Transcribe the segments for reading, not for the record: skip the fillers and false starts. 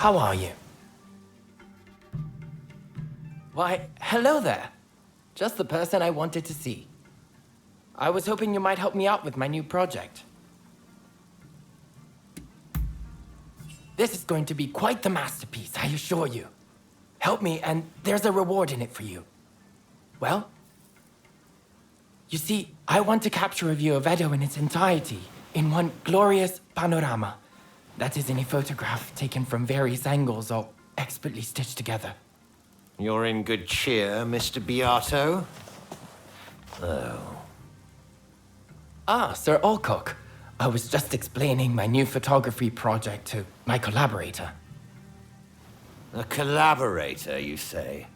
How are you? Why, hello there. Just the person I wanted to see. I was hoping you might help me out with my new project. This is going to be quite the masterpiece, I assure you. Help me, and there's a reward in it for you. Well, you see, I want to capture a view of Edo in its entirety, in one glorious panorama. That is in a photograph taken from various angles, all expertly stitched together. You're in good cheer, Mr. Beato. Oh. Ah, Sir Alcock. I was just explaining my new photography project to my collaborator. A collaborator, you say?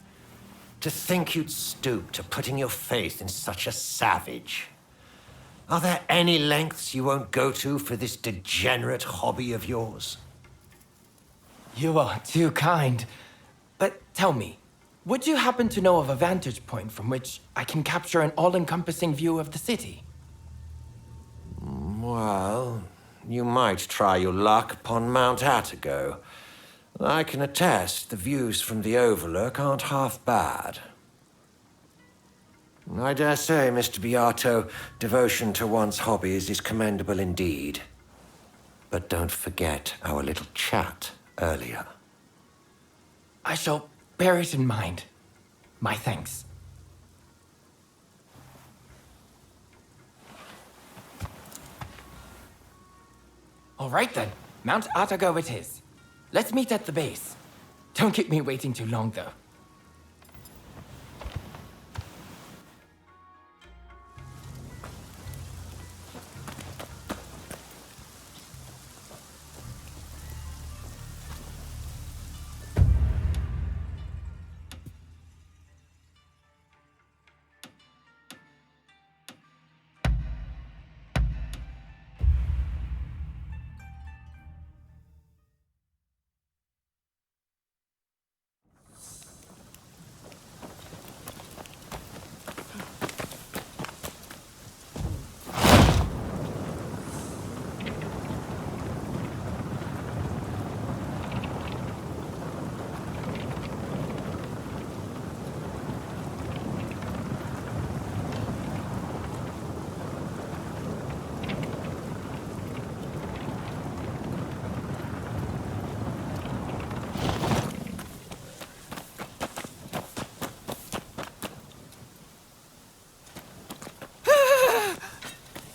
To think you'd stoop to putting your faith in such a savage. Are there any lengths you won't go to for this degenerate hobby of yours? You are too kind. But tell me, would you happen to know of a vantage point from which I can capture an all-encompassing view of the city? Well, you might try your luck upon Mount Atago. I can attest the views from the Overlook aren't half bad. I dare say, Mr. Beato, devotion to one's hobbies is commendable indeed. But don't forget our little chat earlier. I shall bear it in mind. My thanks. All right then, Mount Atago it is. Let's meet at the base. Don't keep me waiting too long, though.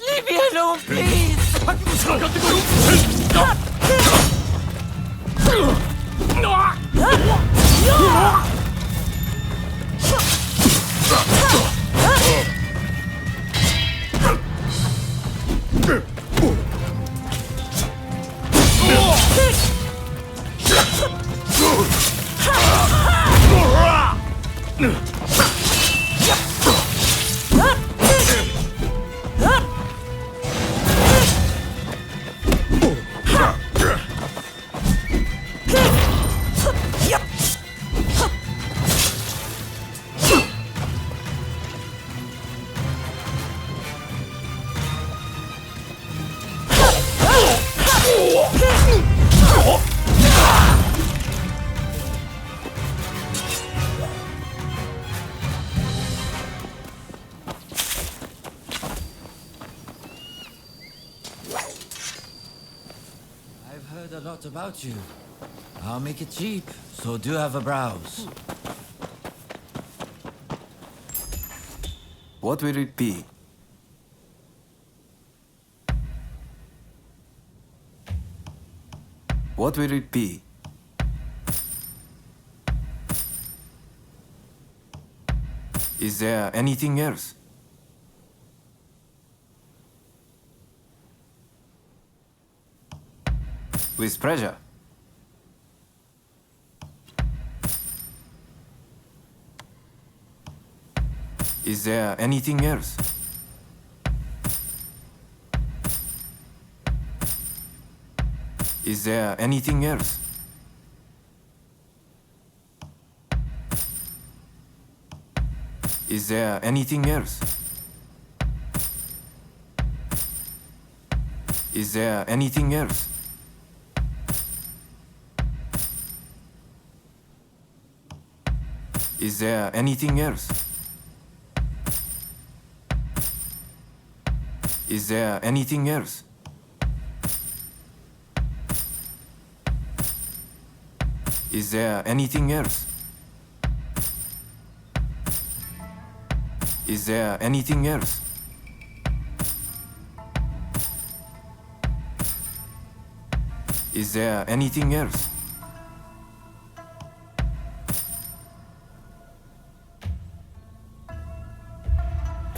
Leave me alone, please! I've heard a lot about you. I'll make it cheap, so do have a browse. What will it be? What will it be? Is there anything else? With pleasure. Is there anything else? Is there anything else? Is there anything else? Is there anything else? Is there anything else? Is there anything else? Is there anything else? Is there anything else? Is there anything else?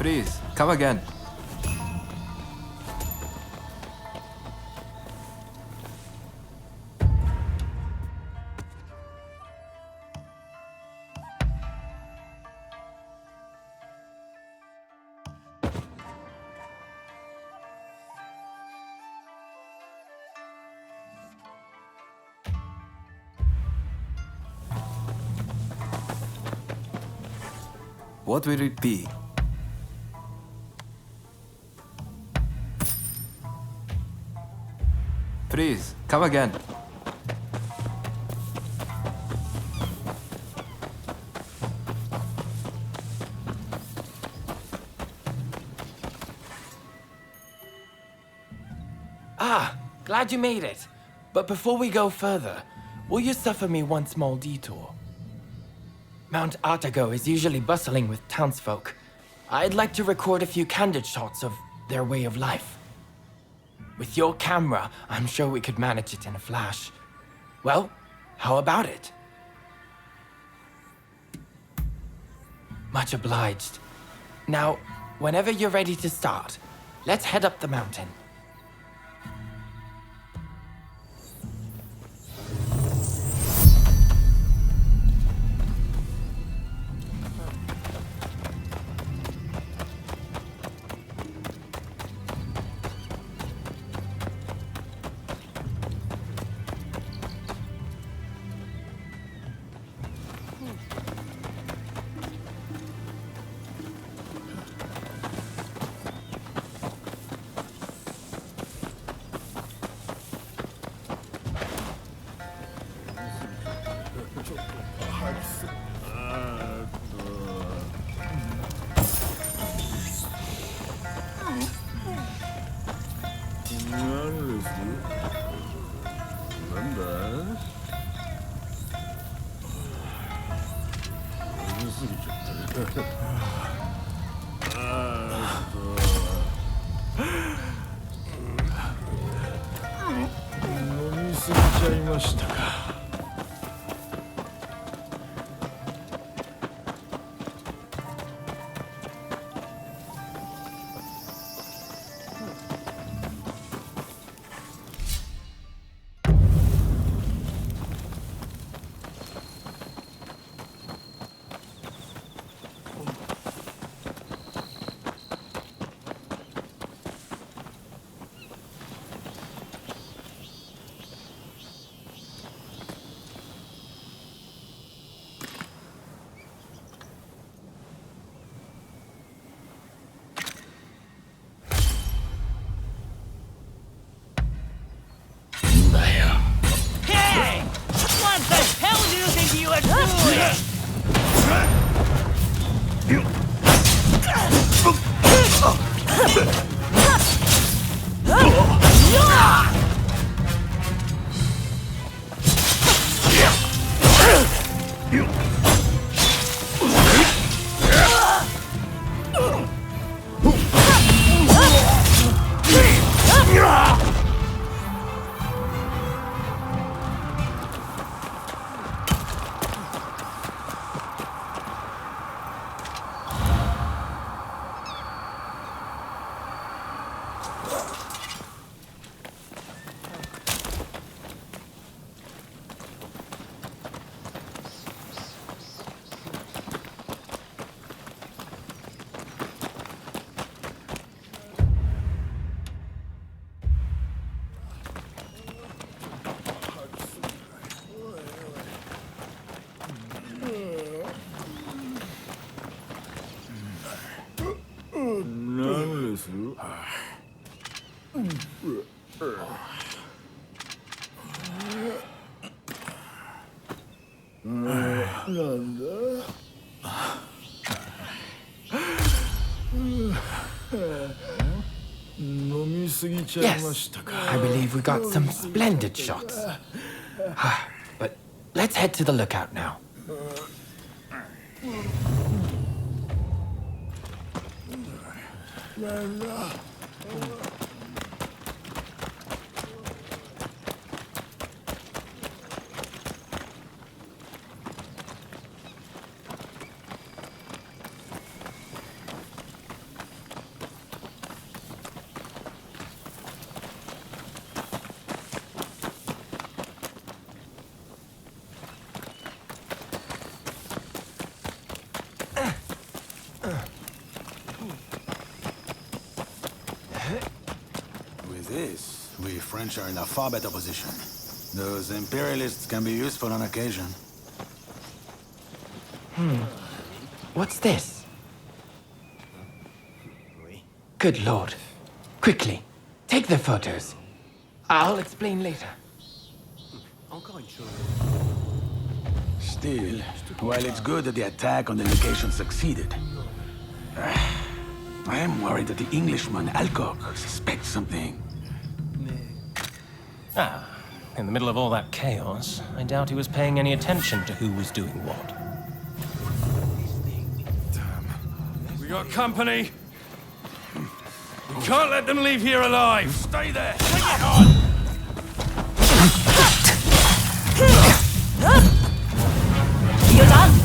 Please, come again. What will it be? Please, come again. Ah, glad you made it. But before we go further, will you suffer me one small detour? Mount Atago is usually bustling with townsfolk. I'd like to record a few candid shots of their way of life. With your camera, I'm sure we could manage it in a flash. Well, how about it? Much obliged. Now, whenever you're ready to start, let's head up the mountain. Yes, I believe we got some splendid shots. But let's head to the lookout now. With this, we French are in a far better position. Those imperialists can be useful on occasion. What's this? Good lord. Quickly, take the photos. I'll explain later. Still, while it's good that the attack on the location succeeded, I am worried that the Englishman Alcock suspects something. In the middle of all that chaos, I doubt he was paying any attention to who was doing what. We got company. We can't let them leave here alive. Stay there! You're done.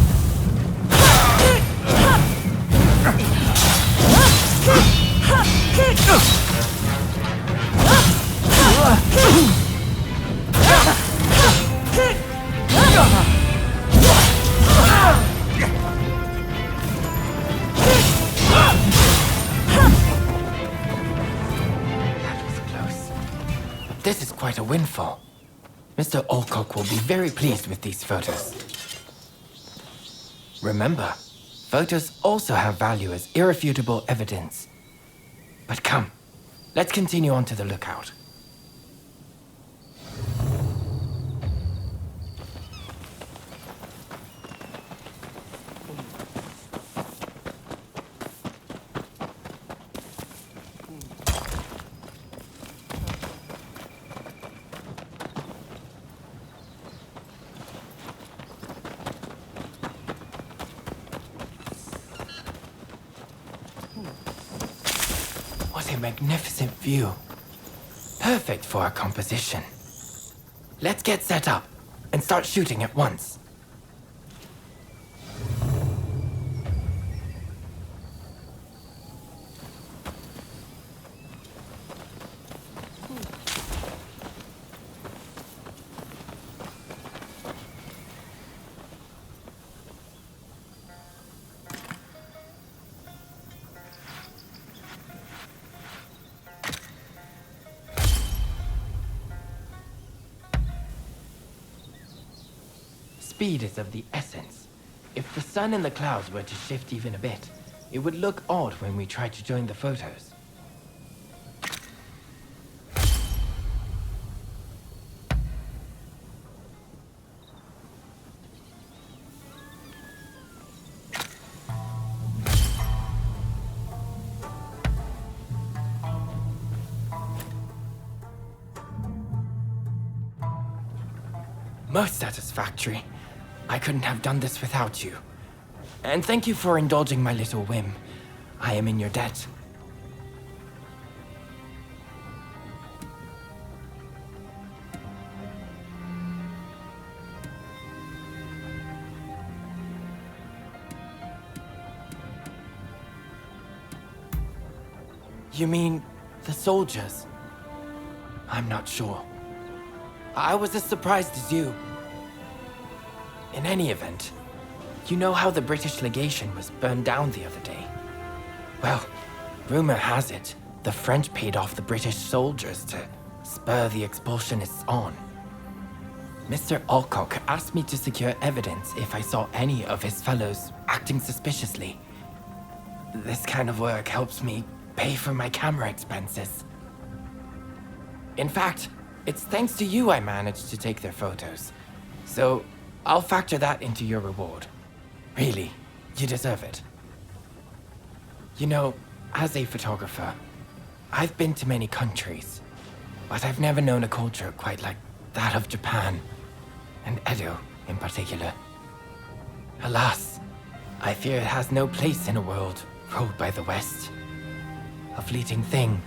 This is quite a windfall. Mr. Alcock will be very pleased with these photos. Remember, photos also have value as irrefutable evidence. But come, let's continue on to the lookout. What a magnificent view. Perfect for our composition. Let's get set up and start shooting at once. Speed is of the essence. If the sun and the clouds were to shift even a bit, it would look odd when we try to join the photos. Most satisfactory. I couldn't have done this without you. And thank you for indulging my little whim. I am in your debt. You mean the soldiers? I'm not sure. I was as surprised as you. In any event, you know how the British legation was burned down the other day? Well, rumor has it the French paid off the British soldiers to spur the expulsionists on. Mr. Alcock asked me to secure evidence if I saw any of his fellows acting suspiciously. This kind of work helps me pay for my camera expenses. In fact, it's thanks to you I managed to take their photos. So, I'll factor that into your reward. Really, you deserve it. You know, As a photographer, I've been to many countries, but I've never known a culture quite like that of Japan, and Edo in particular. Alas, I fear it has no place in a world ruled by the West. A fleeting thing,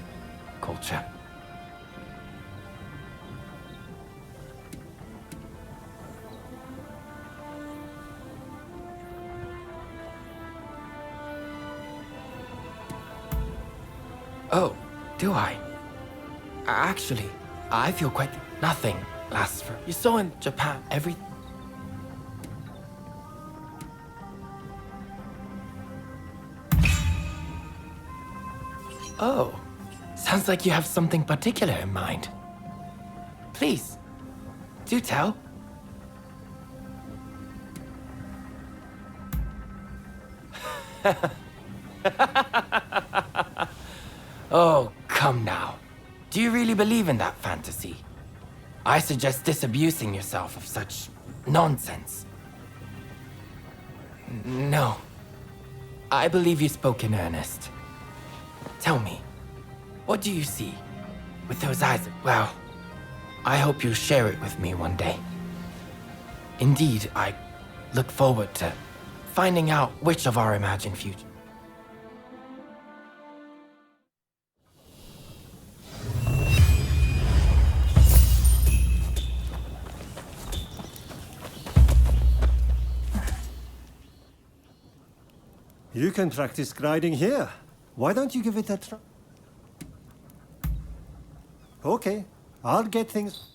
culture. Oh, do I? Actually, I feel quite nothing lasts for. You saw in Japan every. Oh, sounds like you have something particular in mind. Please, do tell. Oh, come now. Do you really believe in that fantasy? I suggest disabusing yourself of such nonsense. No. I believe you spoke in earnest. Tell me, what do you see with those eyes? Well, I hope you'll share it with me one day. Indeed, I look forward to finding out which of our imagined future. You can practice gliding here. Why don't you give it a try? Okay, I'll get things.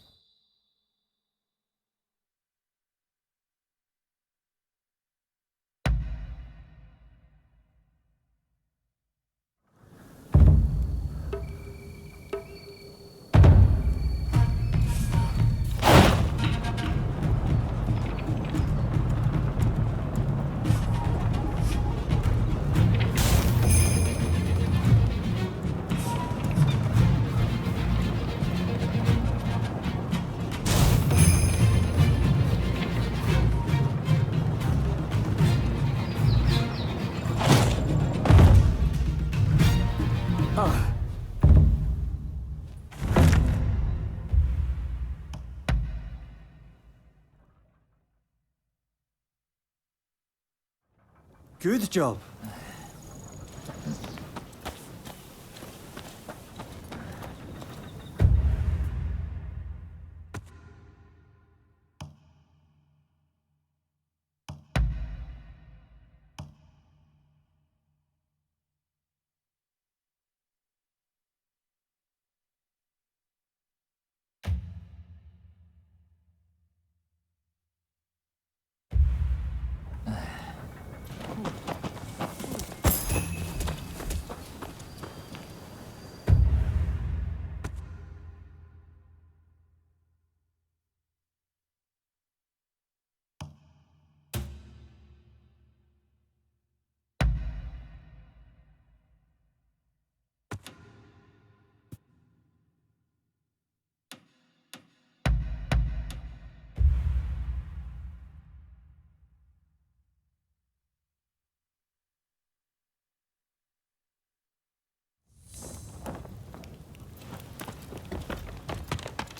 Good job.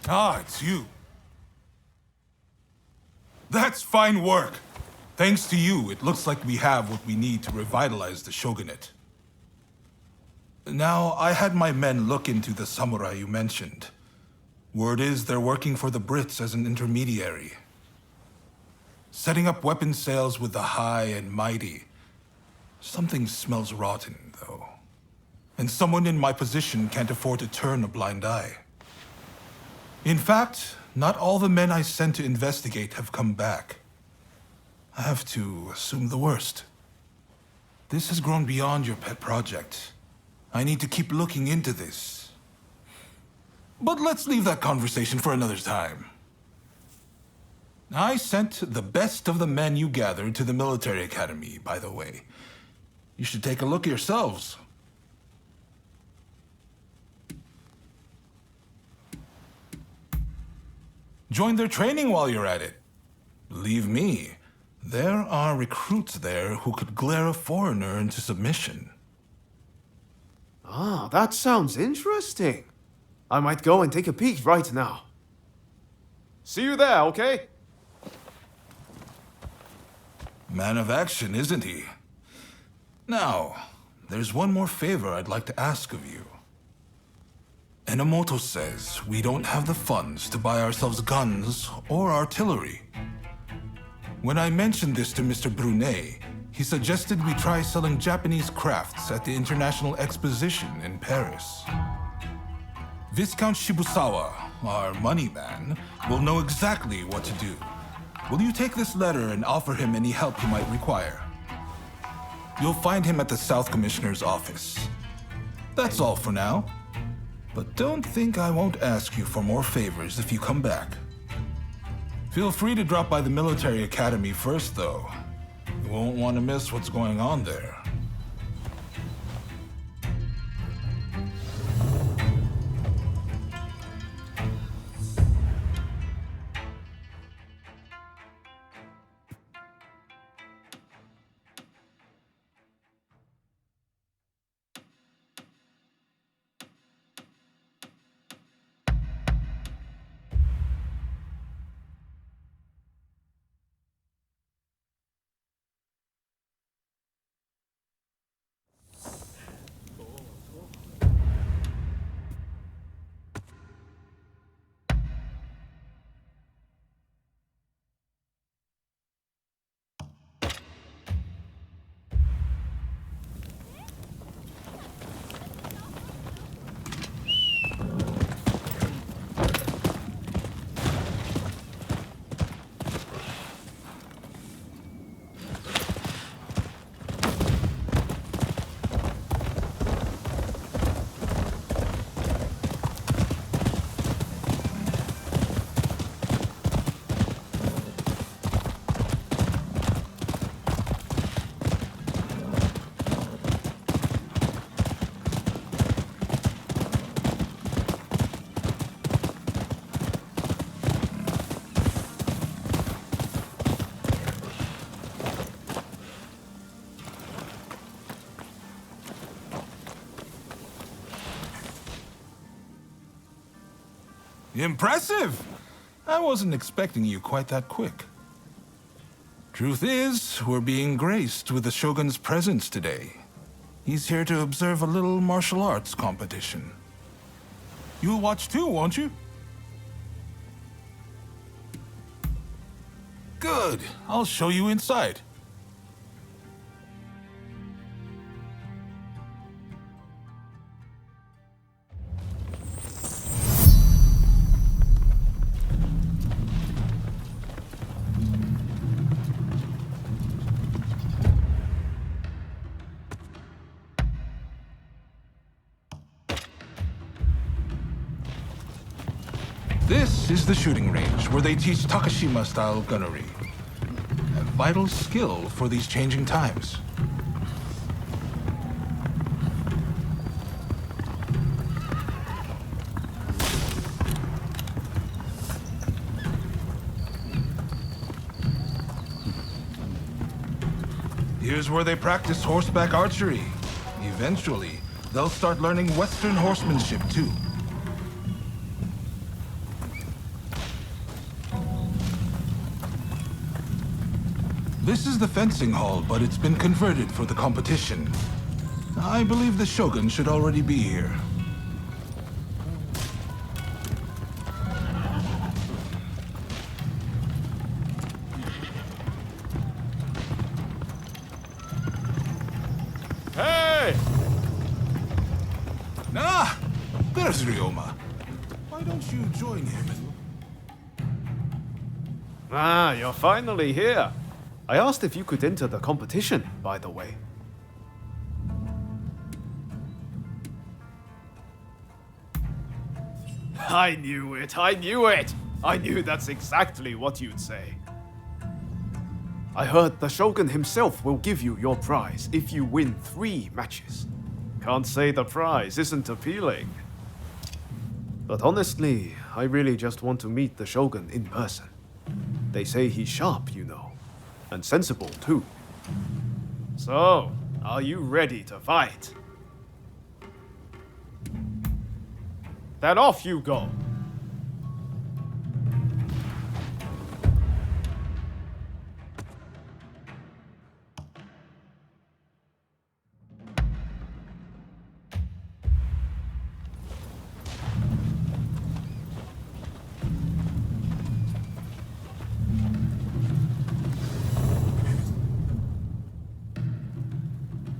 Ah, it's you. That's fine work. Thanks to you, it looks like we have what we need to revitalize the shogunate. Now, I had my men look into the samurai you mentioned. Word is they're working for the Brits as an intermediary. Setting up weapon sales with the high and mighty. Something smells rotten, though. And someone in my position can't afford to turn a blind eye. In fact, not all the men I sent to investigate have come back. I have to assume the worst. This has grown beyond your pet project. I need to keep looking into this. But let's leave that conversation for another time. I sent the best of the men you gathered to the military academy, by the way. You should take a look yourselves. Join their training while you're at it. Believe me, there are recruits there who could glare a foreigner into submission. Ah, that sounds interesting. I might go and take a peek right now. See you there, okay? Man of action, isn't he? Now, there's one more favor I'd like to ask of you. Enomoto says we don't have the funds to buy ourselves guns or artillery. When I mentioned this to Mr. Brunet, he suggested we try selling Japanese crafts at the International Exposition in Paris. Viscount Shibusawa, our money man, will know exactly what to do. Will you take this letter and offer him any help he might require? You'll find him at the South Commissioner's office. That's all for now. But don't think I won't ask you for more favors if you come back. Feel free to drop by the military academy first, though. You won't want to miss what's going on there. Impressive! I wasn't expecting you quite that quick. Truth is, we're being graced with the Shogun's presence today. He's here to observe a little martial arts competition. You'll watch too, won't you? Good. I'll show you inside. This is the shooting range where they teach Takashima-style gunnery. A vital skill for these changing times. Here's where they practice horseback archery. Eventually, they'll start learning Western horsemanship too. This is the fencing hall, but it's been converted for the competition. I believe the Shogun should already be here. Hey! Ah! There's Ryoma. Why don't you join him? Ah, you're finally here. I asked if you could enter the competition, by the way. I knew it, I knew it! I knew that's exactly what you'd say. I heard the Shogun himself will give you your prize if you win 3 matches. Can't say the prize isn't appealing. But honestly, I really just want to meet the Shogun in person. They say he's sharp, you know. And sensible, too. So, are you ready to fight? Then off you go.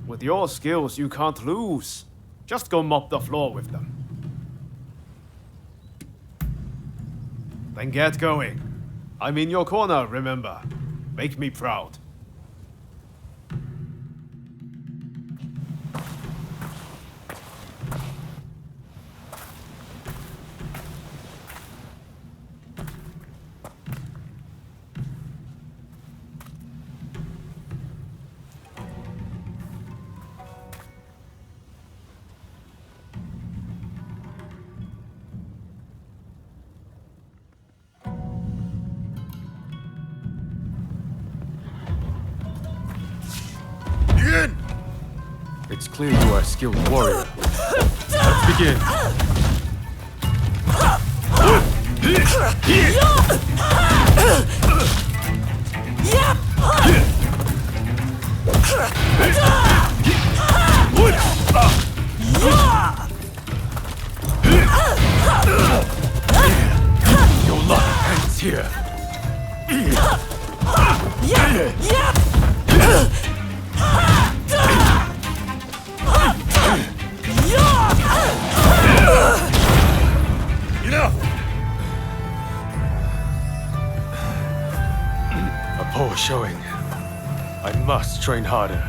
With your skills, you can't lose. Just go mop the floor with them. Then get going. I'm in your corner, remember. Make me proud. It's clear you are a skilled warrior. Let's begin. Your luck ends here. A poor showing. I must train harder.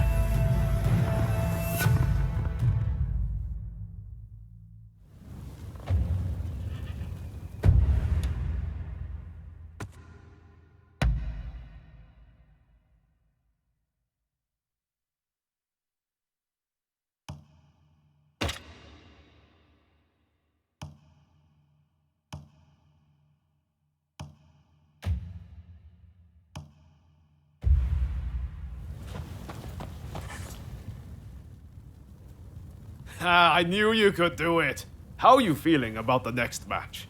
I knew you could do it. How are you feeling about the next match?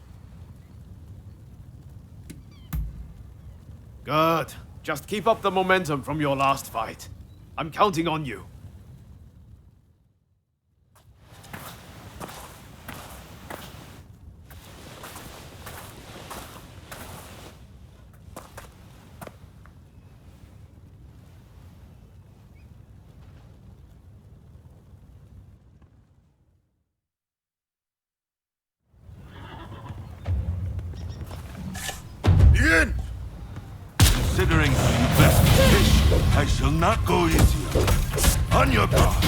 Good. Just keep up the momentum from your last fight. I'm counting on you. Begin! Considering how you best fish, I shall not go easy. On your guard.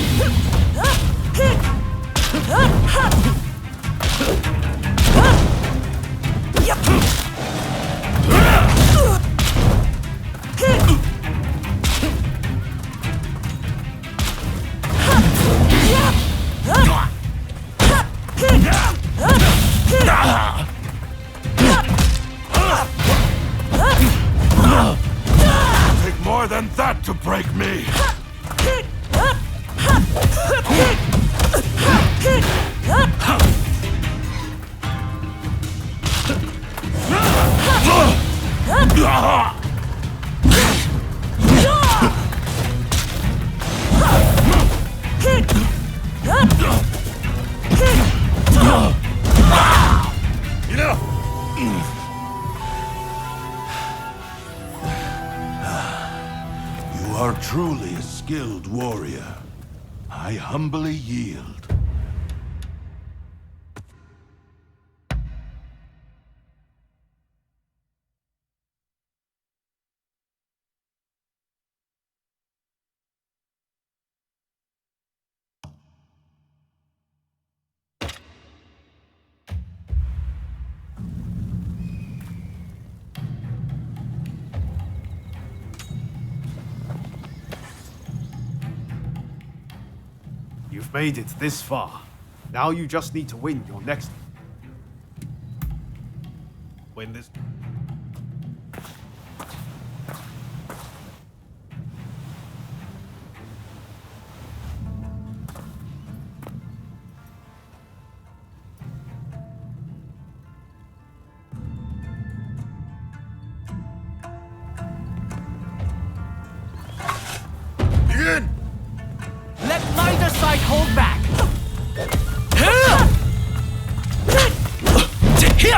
Take more than that to break me. You are truly a skilled warrior. I humbly yield. You've made it this far. Now you just need to win your next... Win this... If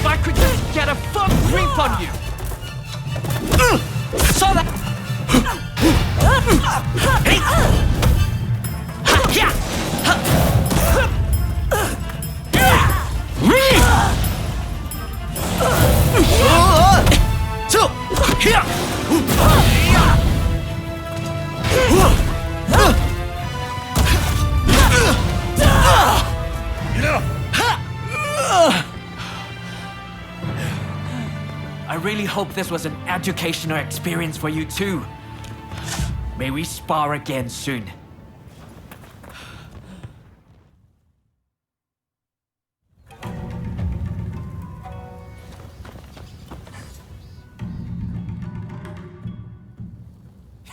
I could just get a firm grip on you! So that... I really hope this was an educational experience for you too. May we spar again soon.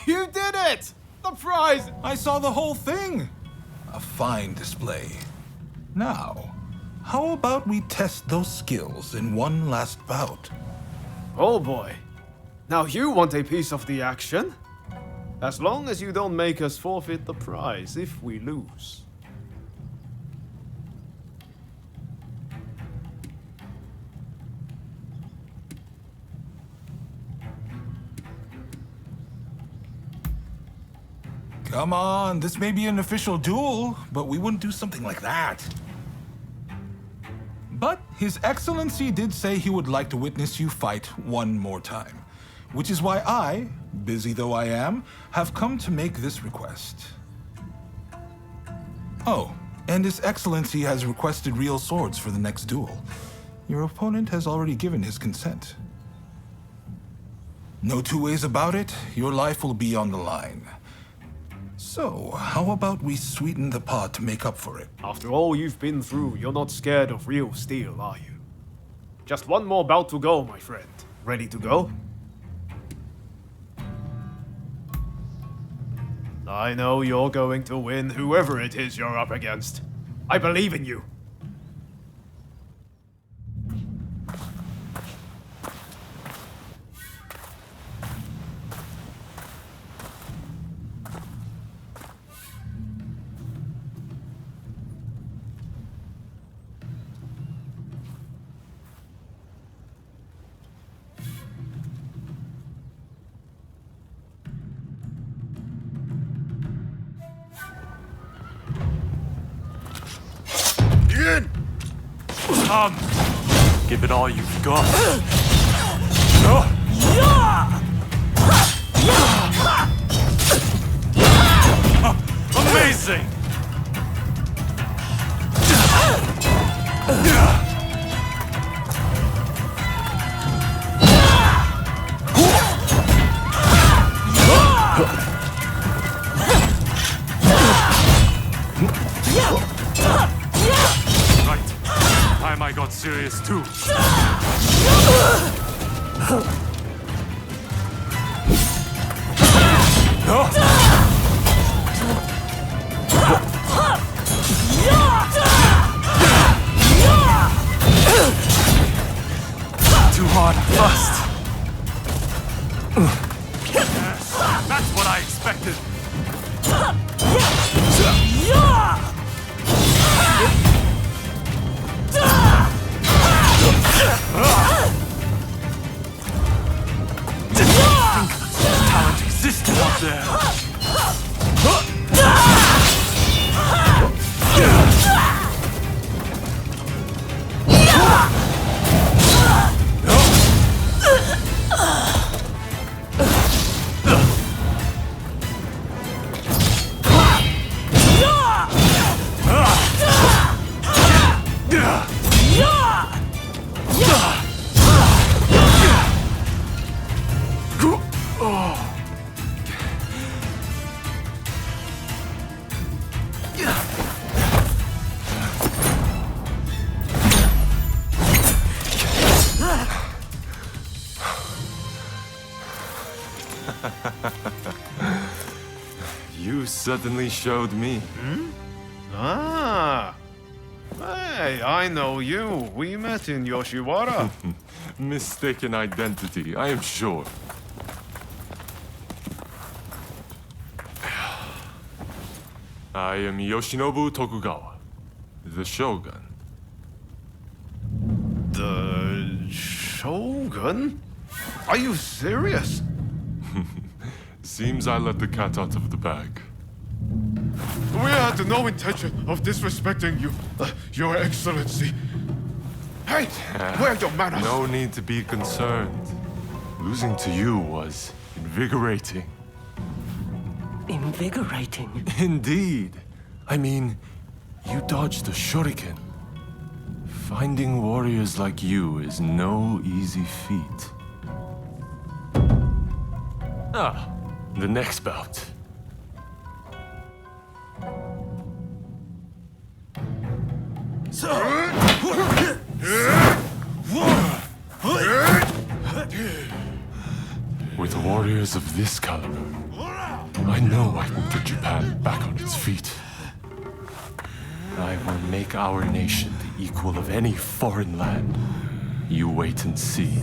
You did it! The prize! I saw the whole thing. A fine display. Now, how about we test those skills in one last bout? Oh boy. Now you want a piece of the action? As long as you don't make us forfeit the prize if we lose. Come on, this may be an official duel, but we wouldn't do something like that. But His Excellency did say he would like to witness you fight one more time, which is why I, busy though I am, have come to make this request. Oh, and His Excellency has requested real swords for the next duel. Your opponent has already given his consent. No two ways about it, your life will be on the line. So, how about we sweeten the pot to make up for it? After all you've been through, you're not scared of real steel, are you? Just one more bout to go, my friend. Ready to go? I know you're going to win whoever it is you're up against. I believe in you. Come! Give it all you've got. Amazing! I got serious too. Too hard and fast. Yes, that's what I expected. Talent existed out there. You certainly showed me. Ah. Hey, I know you. We met in Yoshiwara. Mistaken identity, I am sure. I am Yoshinobu Tokugawa, the Shogun. The Shogun? Are you serious? Seems I let the cat out of the bag. We had no intention of disrespecting you, Your Excellency. Hey, where are your manners? No need to be concerned. Losing to you was invigorating. Invigorating? Indeed. I mean, you dodged a shuriken. Finding warriors like you is no easy feat. Ah, the next bout. With warriors of this caliber, I know I can put Japan back on its feet. I will make our nation the equal of any foreign land. You wait and see.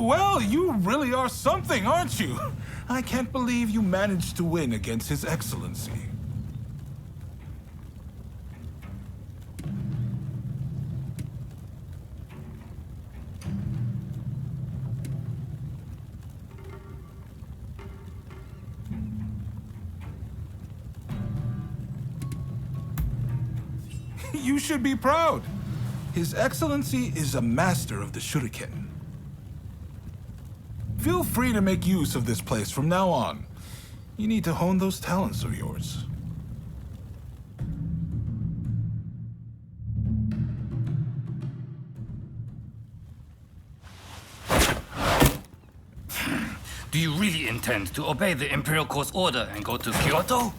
Well, you really are something, aren't you? I can't believe you managed to win against His Excellency. You should be proud. His Excellency is a master of the shuriken. Feel free to make use of this place from now on. You need to hone those talents of yours. Do you really intend to obey the Imperial Court's order and go to Kyoto?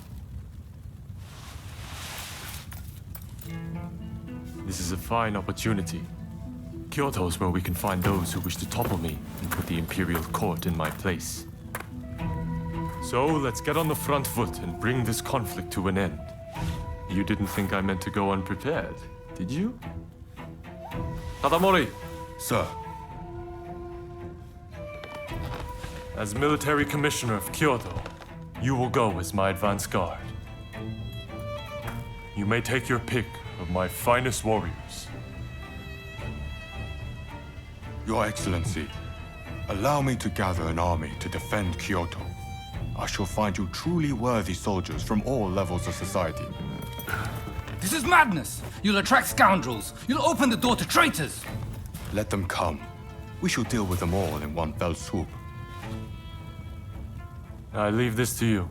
This is a fine opportunity. Kyoto is where we can find those who wish to topple me and put the Imperial Court in my place. So let's get on the front foot and bring this conflict to an end. You didn't think I meant to go unprepared, did you? Tadamori! Sir. As military commissioner of Kyoto, you will go as my advance guard. You may take your pick of my finest warriors. Your Excellency, allow me to gather an army to defend Kyoto. I shall find you truly worthy soldiers from all levels of society. This is madness! You'll attract scoundrels! You'll open the door to traitors! Let them come. We shall deal with them all in one fell swoop. I leave this to you.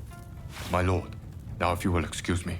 My lord, now if you will excuse me.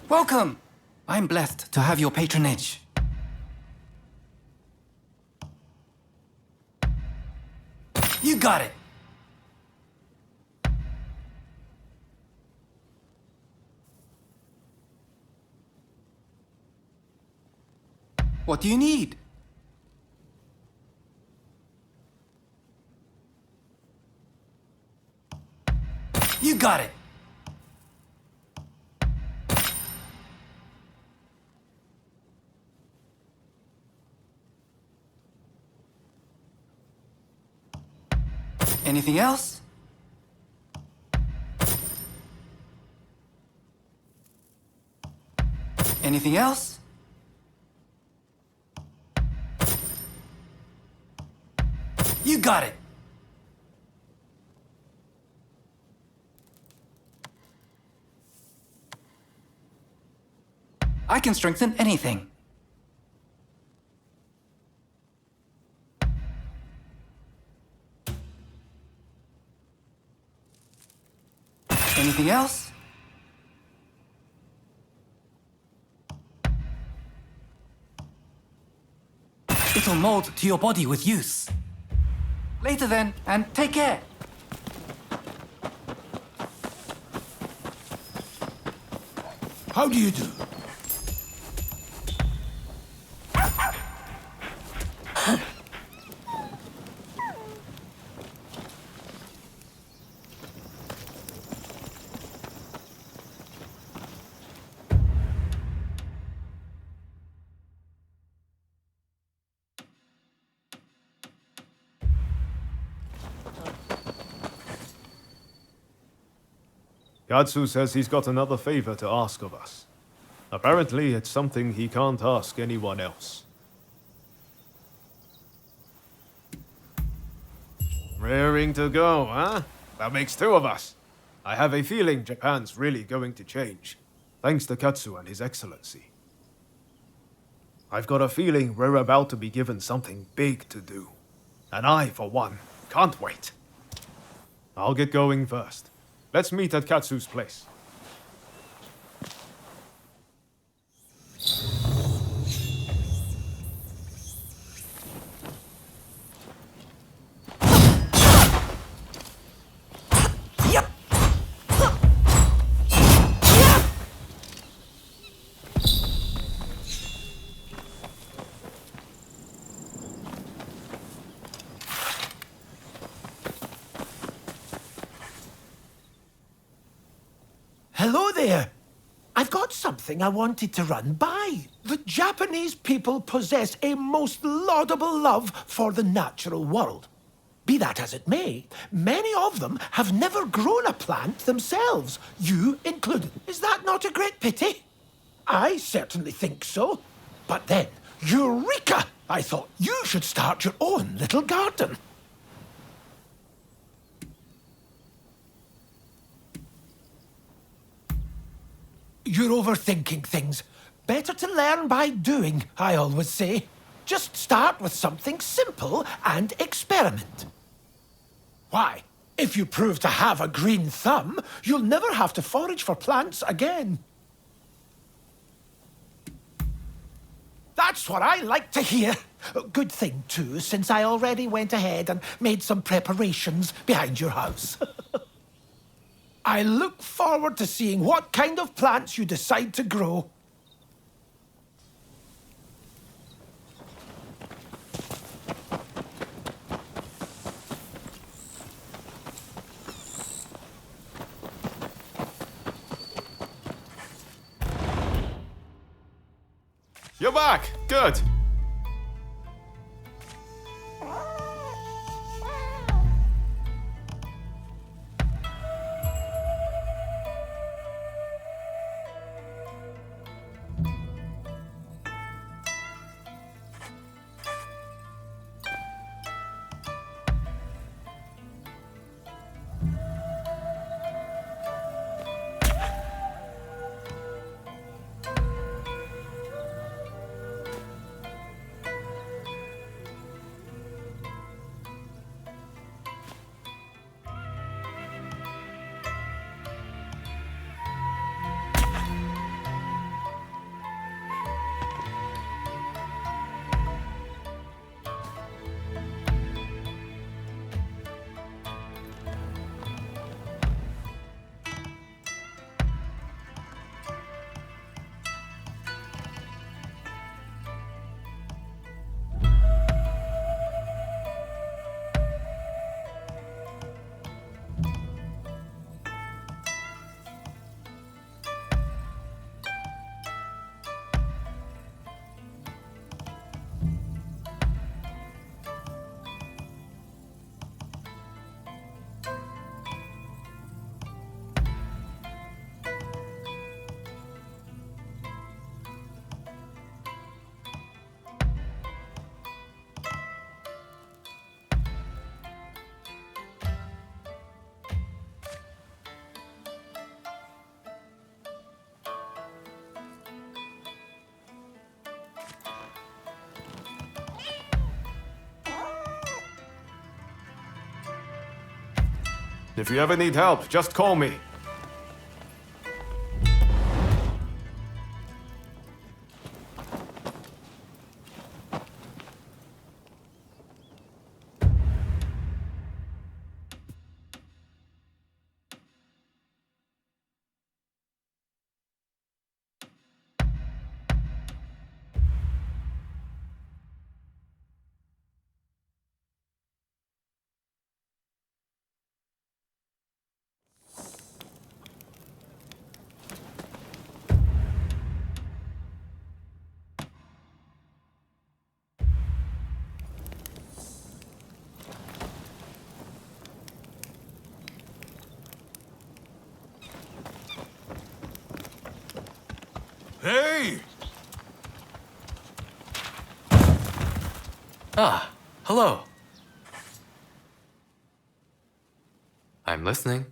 Welcome! I'm blessed to have your patronage. You got it! What do you need? You got it. Anything else? Anything else? You got it. I can strengthen anything. Anything else? It'll mold to your body with use. Later then, and take care. How do you do? Katsu says he's got another favor to ask of us. Apparently, it's something he can't ask anyone else. Raring to go, huh? That makes two of us. I have a feeling Japan's really going to change, thanks to Katsu and His Excellency. I've got a feeling we're about to be given something big to do. And I, for one, can't wait. I'll get going first. Let's meet at Katsu's place. Hello there. I've got something I wanted to run by. The Japanese people possess a most laudable love for the natural world. Be that as it may, many of them have never grown a plant themselves, you included. Is that not a great pity? I certainly think so. But then, Eureka! I thought you should start your own little garden. You're overthinking things. Better to learn by doing, I always say. Just start with something simple and experiment. Why? If you prove to have a green thumb, you'll never have to forage for plants again. That's what I like to hear. Good thing, too, since I already went ahead and made some preparations behind your house. I look forward to seeing what kind of plants you decide to grow. You're back! Good! If you ever need help, just call me. Hey! Ah, hello. I'm listening.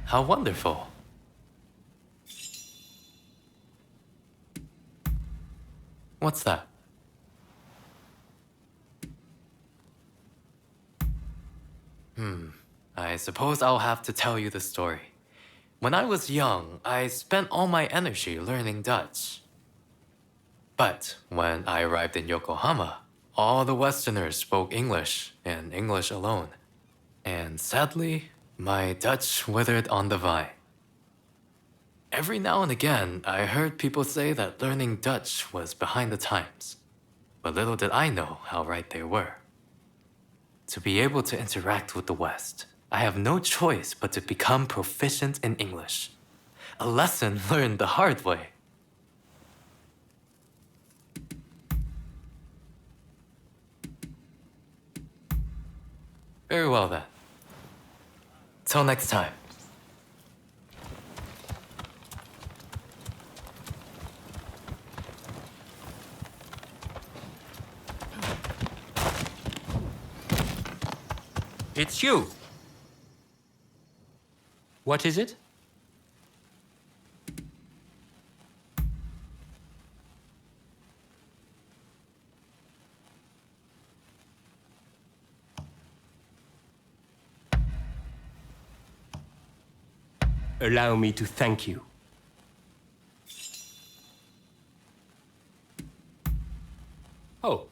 How wonderful. What's that? I suppose I'll have to tell you the story. When I was young, I spent all my energy learning Dutch. But when I arrived in Yokohama, all the Westerners spoke English, and English alone. And sadly, my Dutch withered on the vine. Every now and again, I heard people say that learning Dutch was behind the times. But little did I know how right they were. To be able to interact with the West, I have no choice but to become proficient in English. A lesson learned the hard way. Very well then. Till next time. It's you. What is it? Allow me to thank you. Oh.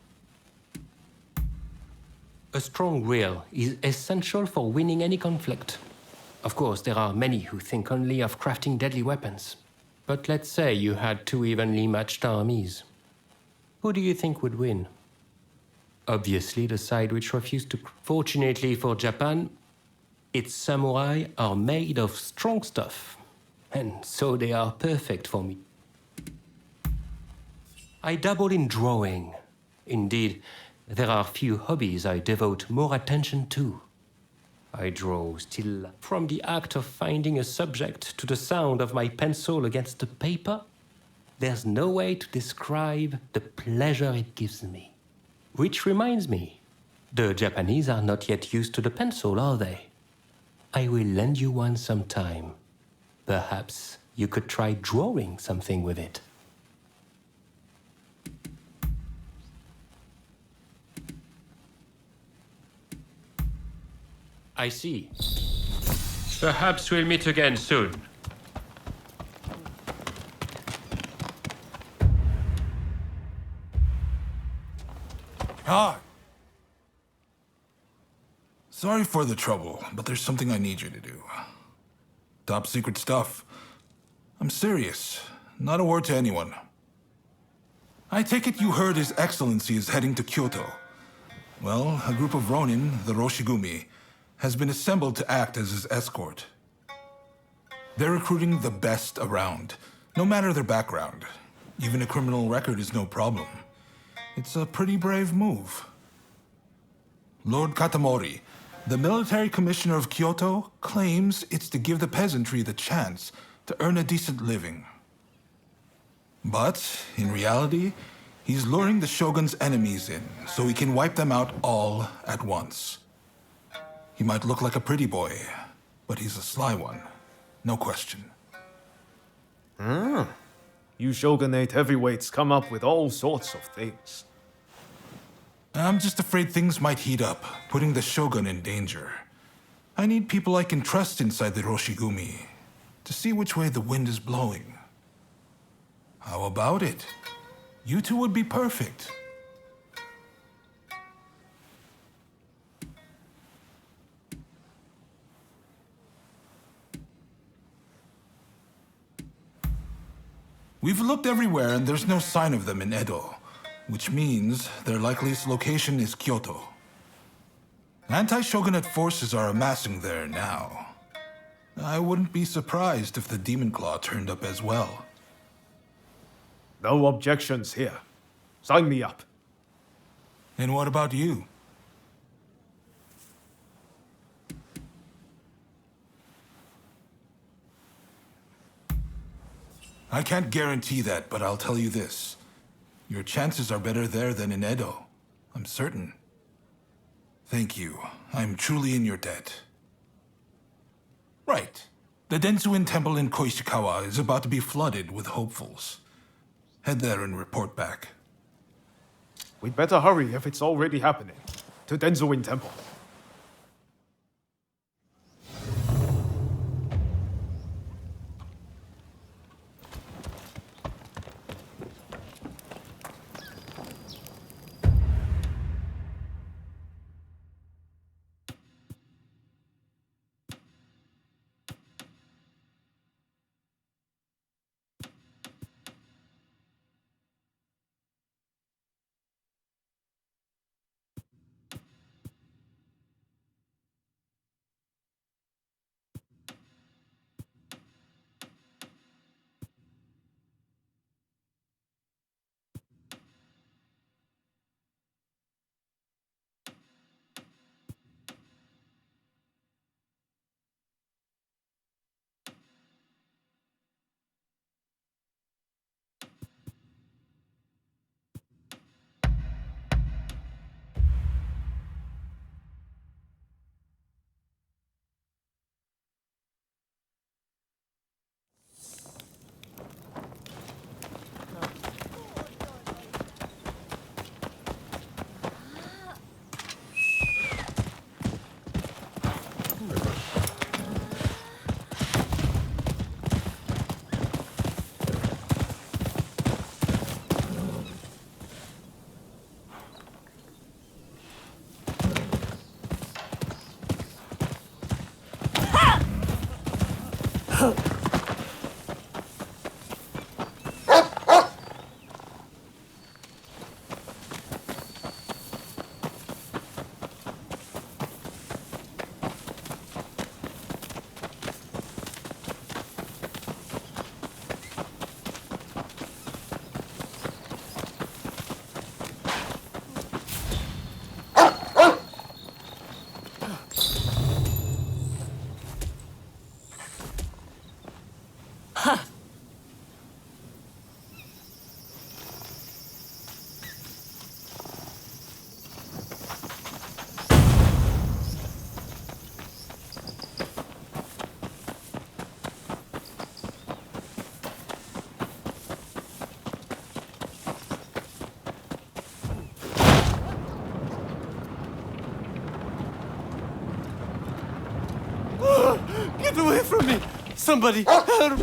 A strong will is essential for winning any conflict. Of course, there are many who think only of crafting deadly weapons. But let's say you had two evenly matched armies. Who do you think would win? Obviously, the side which refused to... Fortunately for Japan, its samurai are made of strong stuff. And so they are perfect for me. I dabble in drawing. Indeed, there are few hobbies I devote more attention to. I draw still from the act of finding a subject to the sound of my pencil against the paper. There's no way to describe the pleasure it gives me. Which reminds me, the Japanese are not yet used to the pencil, are they? I will lend you one sometime. Perhaps you could try drawing something with it. I see. Perhaps we'll meet again soon. Hi. Sorry for the trouble, but there's something I need you to do. Top secret stuff. I'm serious. Not a word to anyone. I take it you heard His Excellency is heading to Kyoto. Well, a group of Ronin, the Roshigumi, has been assembled to act as his escort. They're recruiting the best around, no matter their background. Even a criminal record is no problem. It's a pretty brave move. Lord Katamori, the military commissioner of Kyoto, claims it's to give the peasantry the chance to earn a decent living. But, in reality, He's luring the Shogun's enemies in, so he can wipe them out all at once. He might look like a pretty boy, but he's a sly one. No question. You Shogunate heavyweights come up with all sorts of things. I'm just afraid things might heat up, putting the Shogun in danger. I need people I can trust inside the Roshigumi to see which way the wind is blowing. How about it? You two would be perfect. We've looked everywhere and there's no sign of them in Edo, which means their likeliest location is Kyoto. Anti-shogunate forces are amassing there now. I wouldn't be surprised if the Demon Claw turned up as well. No objections here. Sign me up. And what about you? I can't guarantee that, but I'll tell you this. Your chances are better there than in Edo. I'm certain. Thank you. I'm truly in your debt. Right. The Densuin Temple in Koishikawa is about to be flooded with hopefuls. Head there and report back. We'd better hurry if it's already happening. To Densuin Temple. Get away from me! Somebody help!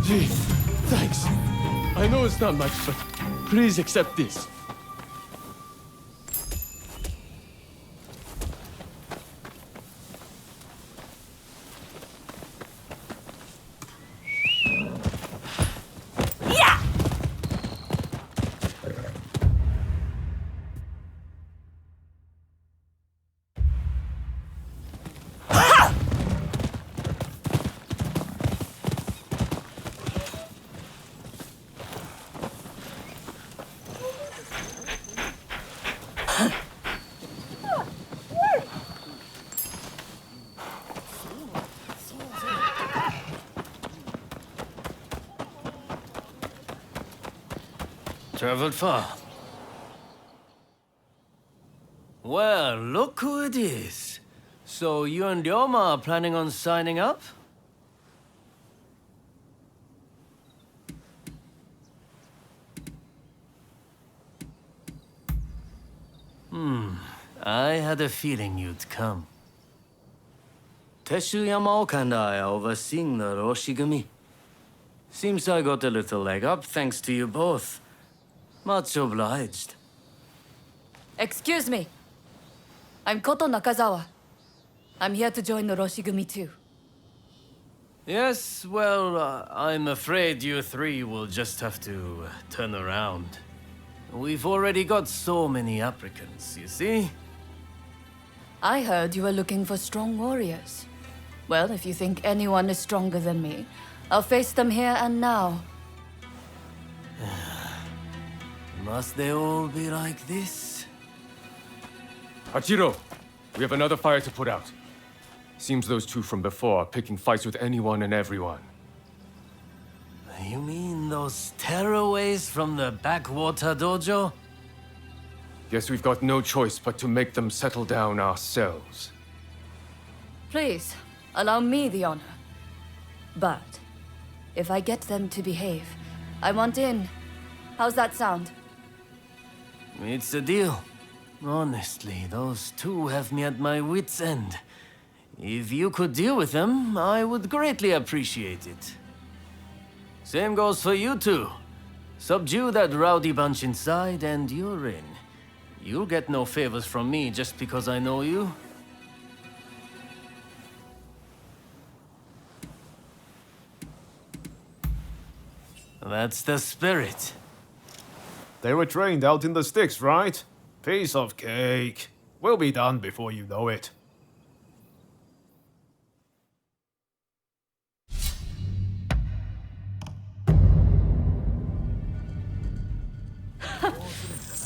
Gee, thanks. I know it's not much, but please accept this. Traveled far. Well, look who it is. So you and Ryoma are planning on signing up? I had a feeling you'd come. Teshu Yamaoka and I are overseeing the Roshigumi. Seems I got a little leg up thanks to you both. Much obliged. Excuse me. I'm Koto Nakazawa. I'm here to join the Roshigumi too. Yes, well, I'm afraid you three will just have to turn around. We've already got so many applicants, you see? I heard you were looking for strong warriors. Well, if you think anyone is stronger than me, I'll face them here and now. Must they all be like this? Hachiro, we have another fire to put out. Seems those two from before are picking fights with anyone and everyone. You mean those tearaways from the backwater dojo? Guess we've got no choice but to make them settle down ourselves. Please, allow me the honor. But if I get them to behave, I want in. How's that sound? It's a deal. Honestly, those two have me at my wit's end. If you could deal with them, I would greatly appreciate it. Same goes for you two. Subdue that rowdy bunch inside and you're in. You'll get no favors from me just because I know you. That's the spirit. They were trained out in the sticks, right? Piece of cake. We'll be done before you know it.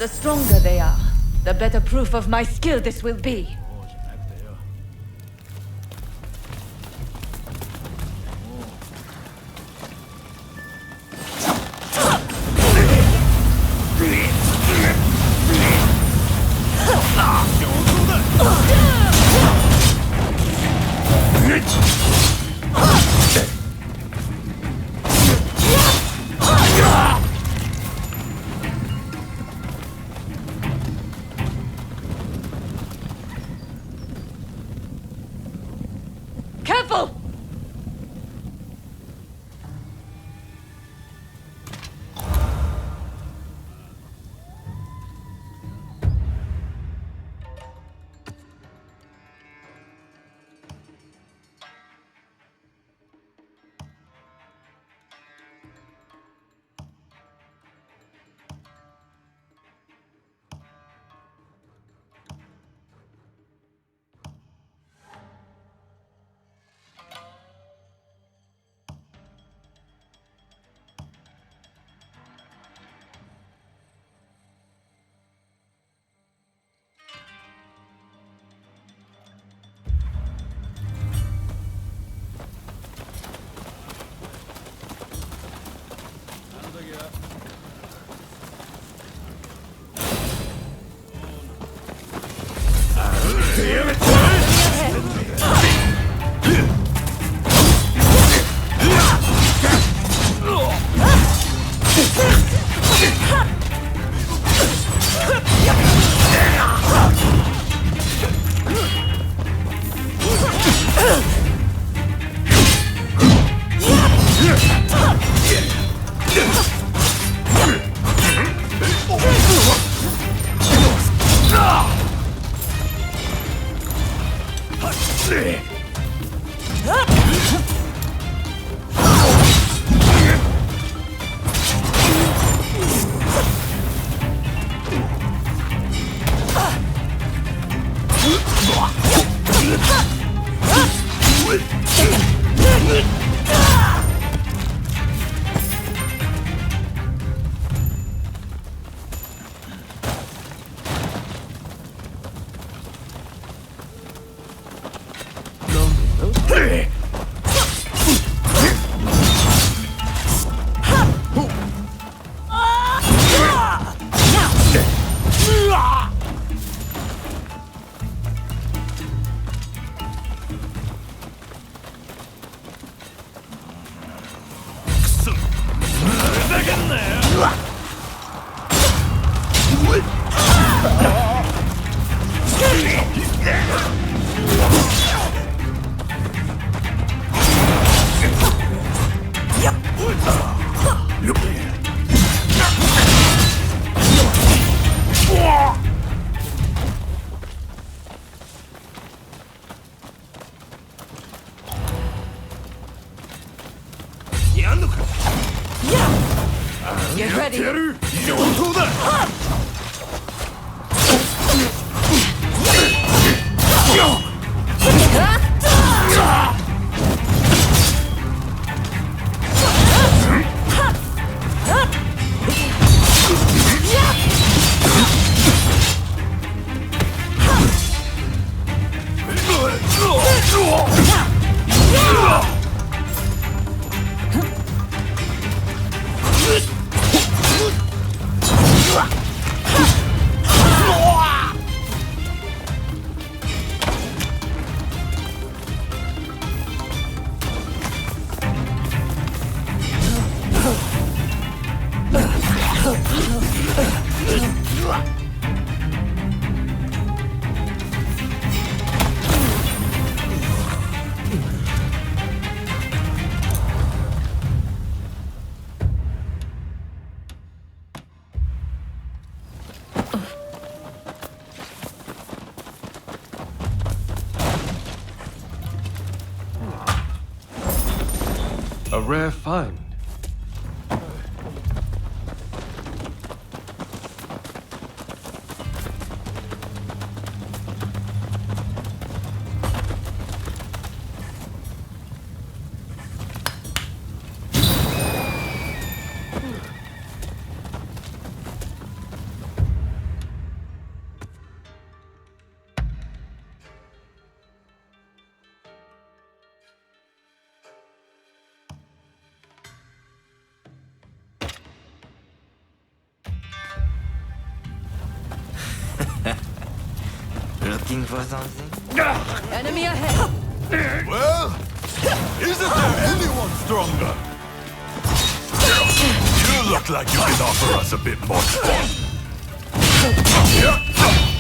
The stronger they are, the better proof of my skill this will be. Careful! A rare find. Looking for something? Enemy ahead! Well, isn't there anyone stronger? You look like you can offer us a bit more fun.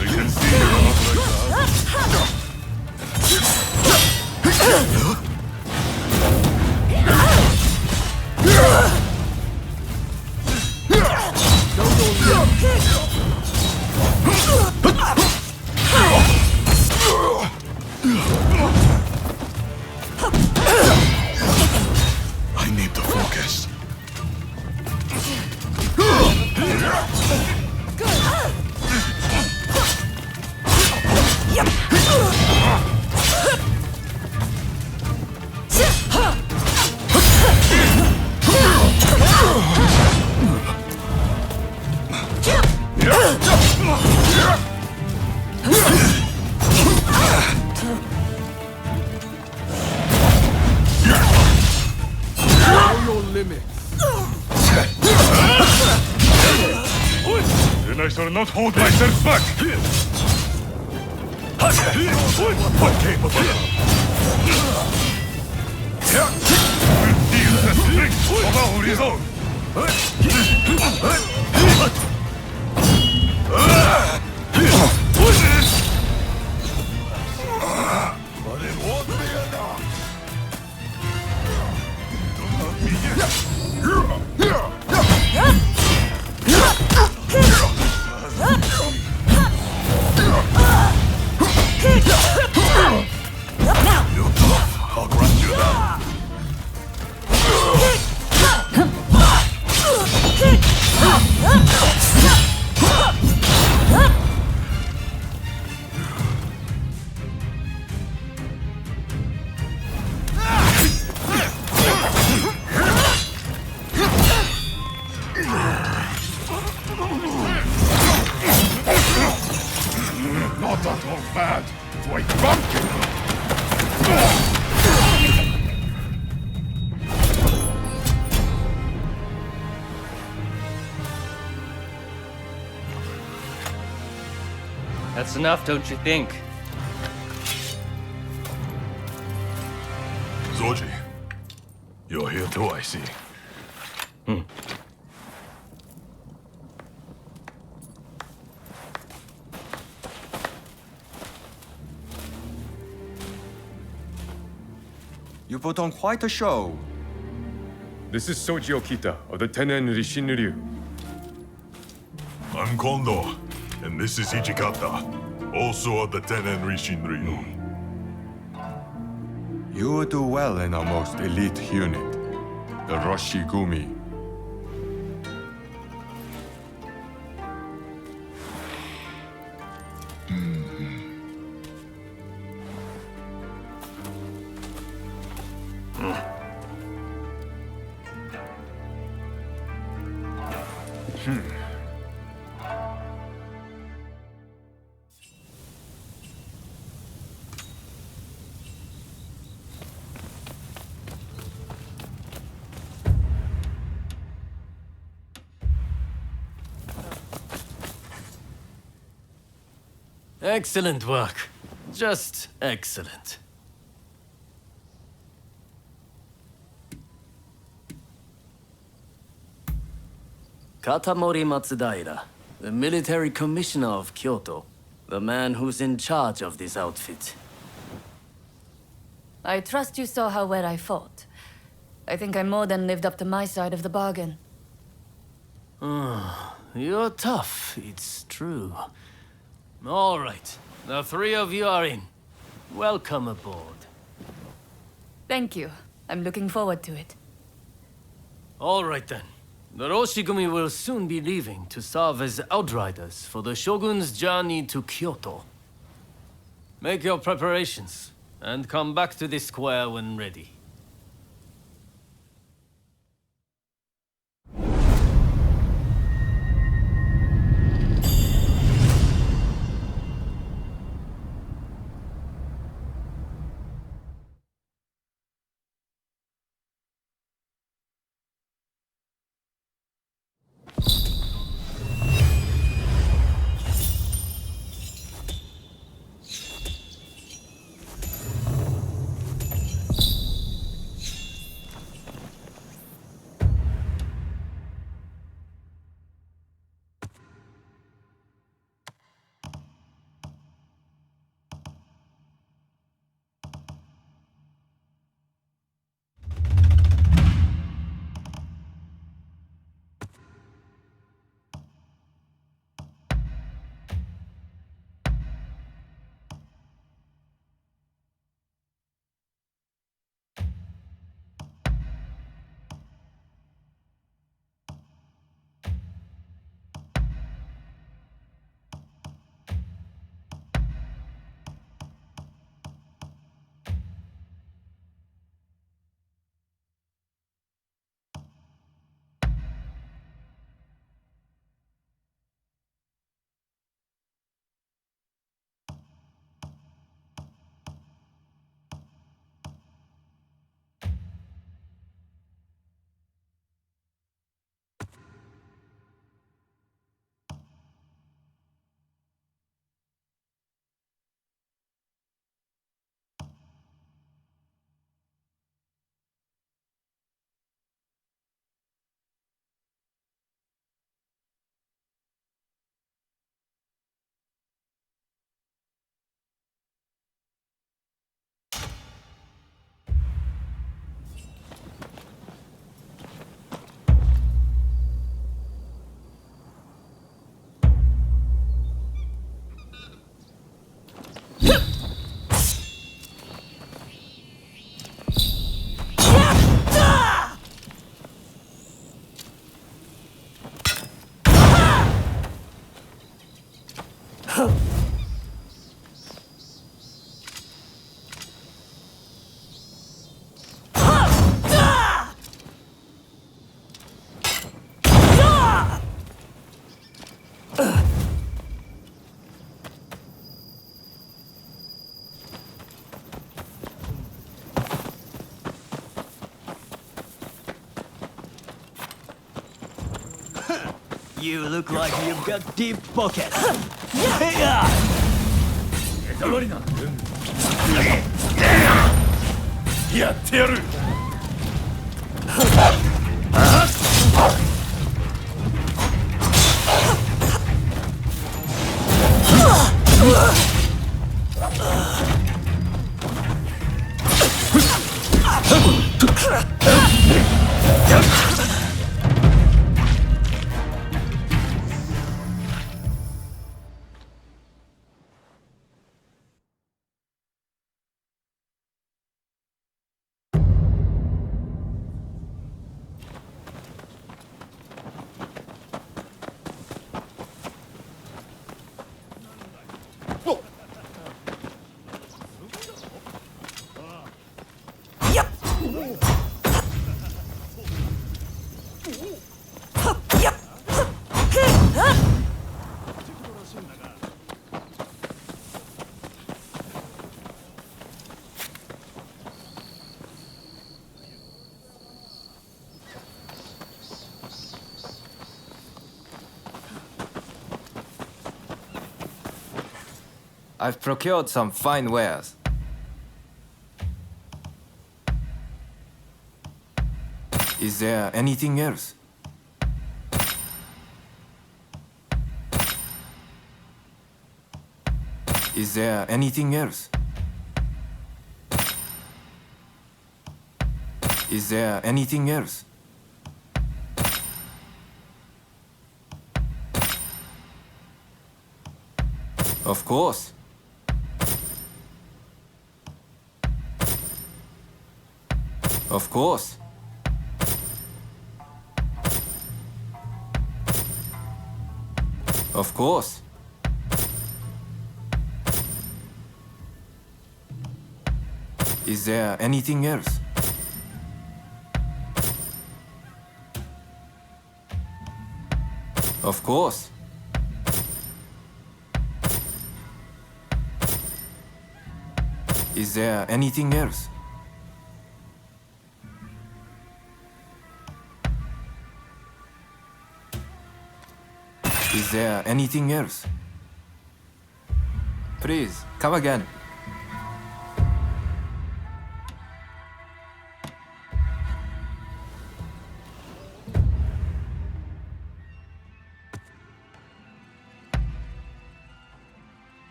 I can see you're not I need to focus. Then I shall not hold myself back! What came of it? Feel the strength of our horizon! But it won't be enough! Don't hurt me yet! You're tough, I'll grant you that. Not at all bad, quite bumpkin. That's enough, don't you think? Zoji, you're here too, I see. You put on quite a show. This is Soji Okita of the Tenen Rishinryu. I'm Kondo, and this is Ichikata, also of the Tenen Rishinryu. You would do well in our most elite unit, the Roshigumi. Excellent work. Just excellent. Katamori Matsudaira, the military commissioner of Kyoto. The man who's in charge of this outfit. I trust you saw how well I fought. I think I more than lived up to my side of the bargain. You're tough, it's true. All right, the three of you are in. Welcome aboard. Thank you. I'm looking forward to it. All right then. The Roshigumi will soon be leaving to serve as outriders for the Shogun's journey to Kyoto. Make your preparations, and come back to the square when ready. You look like you've got deep pockets. Ronin. やってやる。I've procured some fine wares. Is there anything else? Is there anything else? Is there anything else? Of course. Of course. Of course. Is there anything else? Of course. Is there anything else? Is there anything else? Please, come again.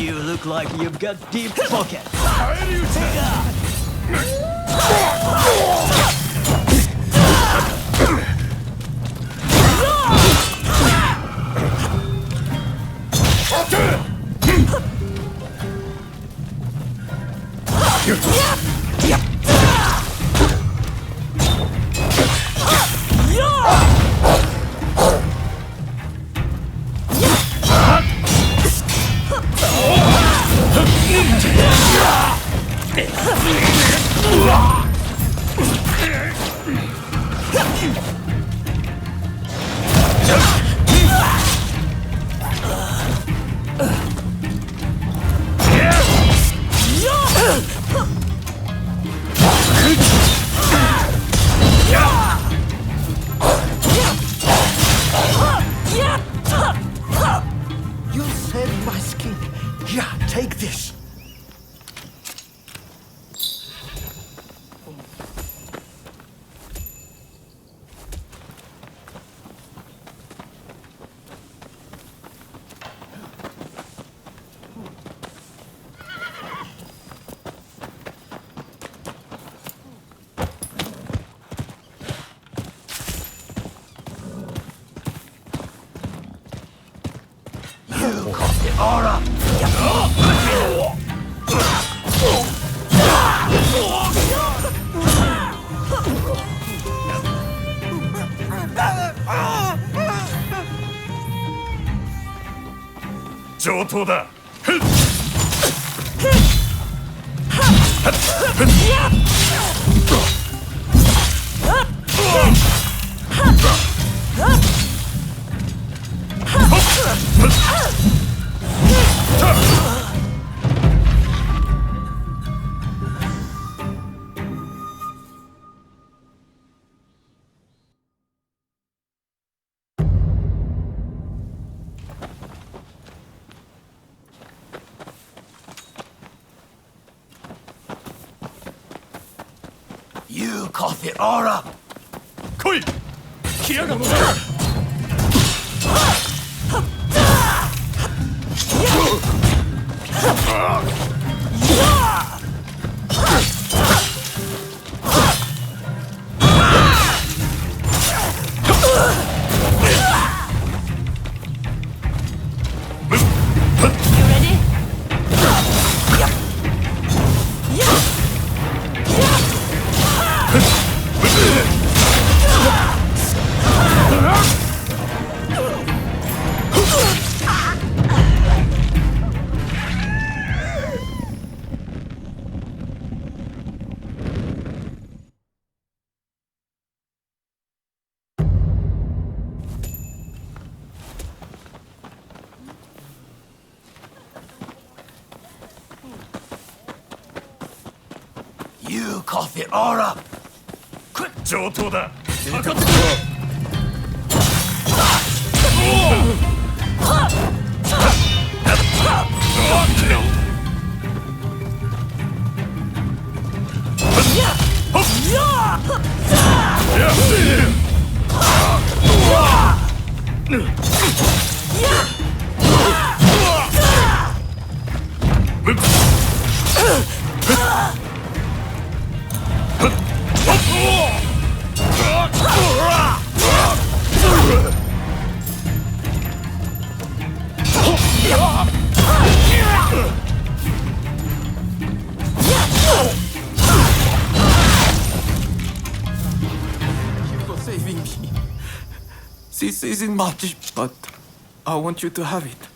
You look like you've got deep pockets. You saved my skin. Yeah, take this. You got the aura. You caught the aura. Koi! Kiaga You caught the aura. Quick! 上等だ。かかってくる。giving me. This isn't much, but I want you to have it.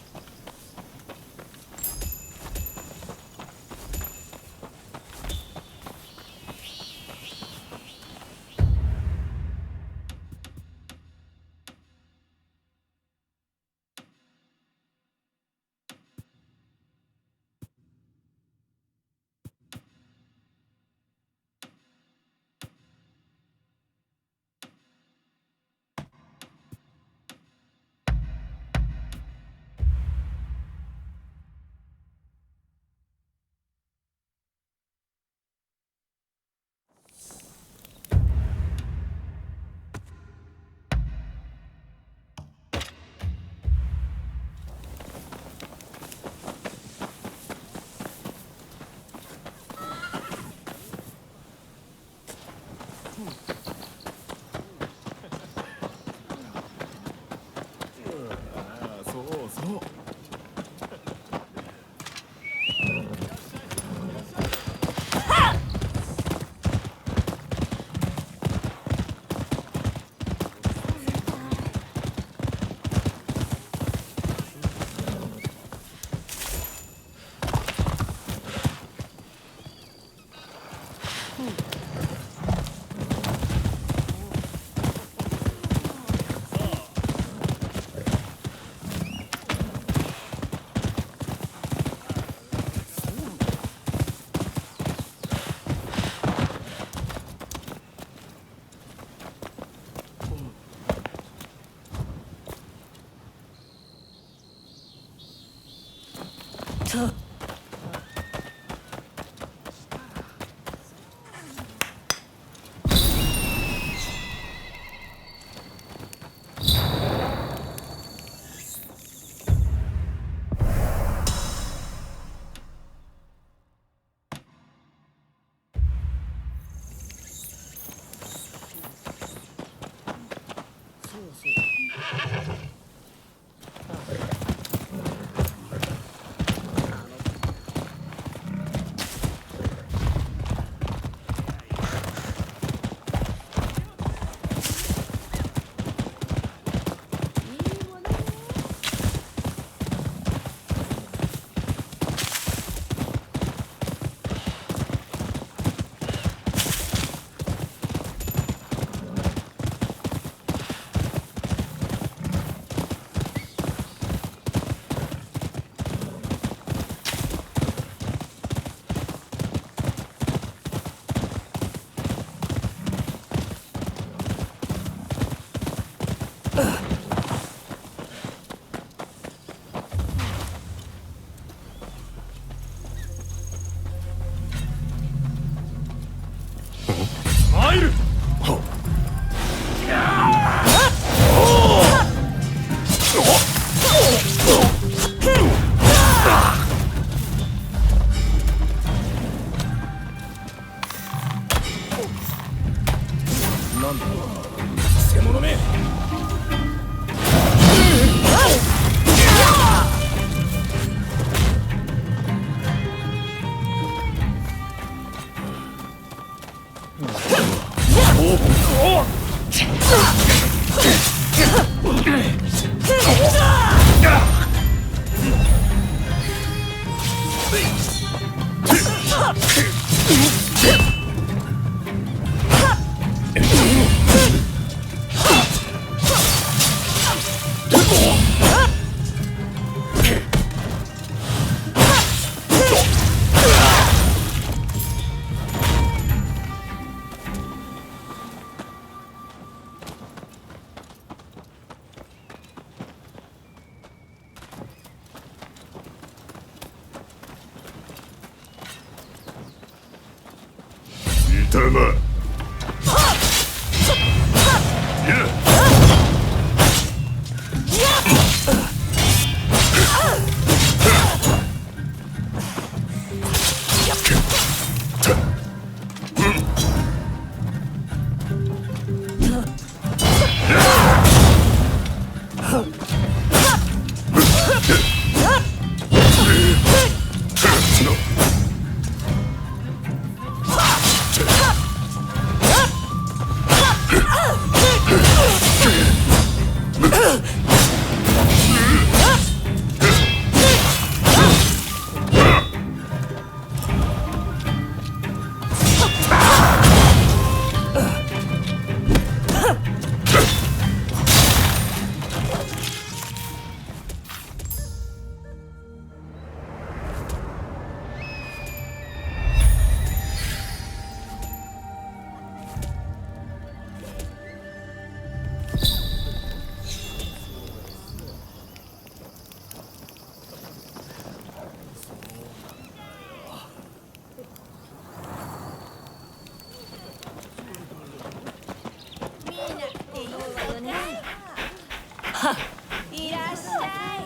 いらっしゃい。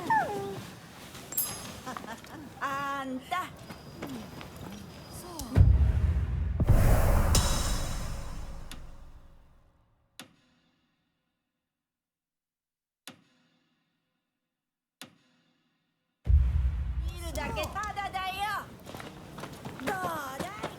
あんた。見るだけタダだよ。どうだい？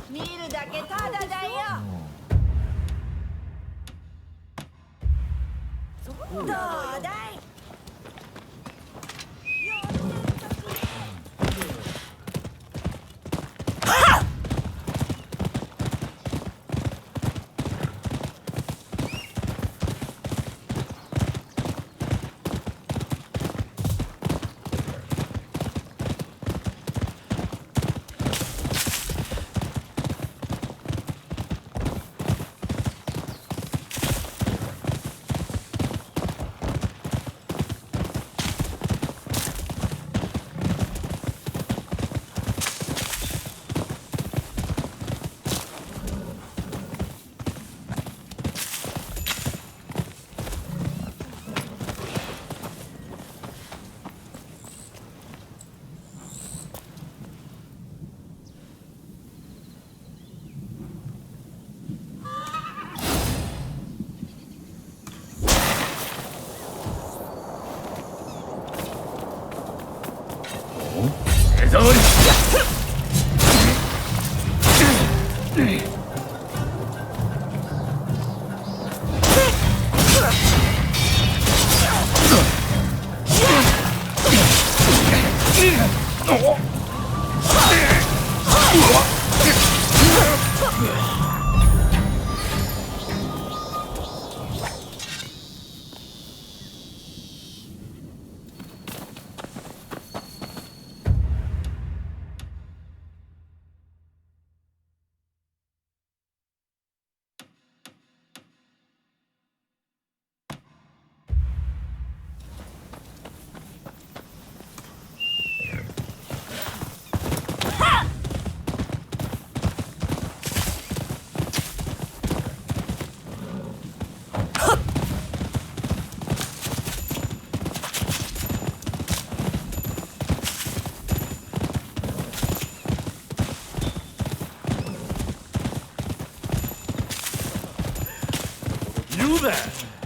見るだけタダだよ。どうだい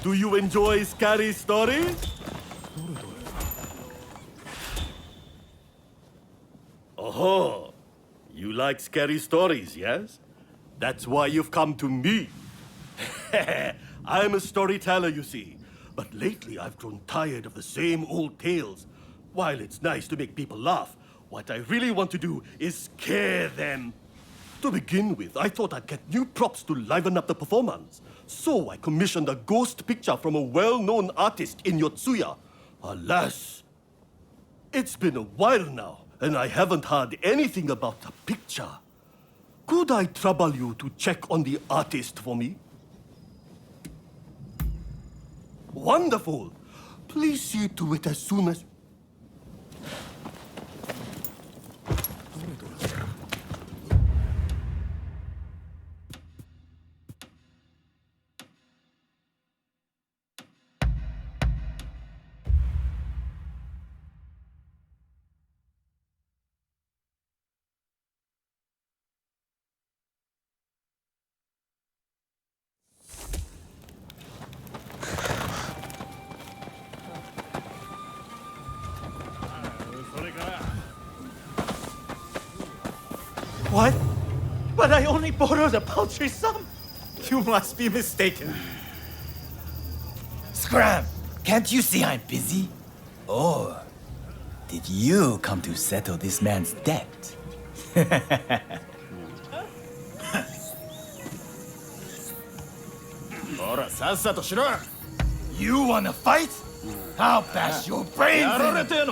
？Do you enjoy scary stories? Oh, you like scary stories, yes? That's why you've come to me. I'm a storyteller, you see. But lately I've grown tired of the same old tales. While it's nice to make people laugh, what I really want to do is scare them. To begin with, I thought I'd get new props to liven up the performance. So I commissioned a ghost picture from a well-known artist in Yotsuya. Alas, it's been a while now, and I haven't heard anything about the picture. Could I trouble you to check on the artist for me? Wonderful! Please see to it as soon as... What? But I only borrowed a paltry sum. You must be mistaken. Scram! Can't you see I'm busy? Or did you come to settle this man's debt? You wanna fight? I'll bash your brains in!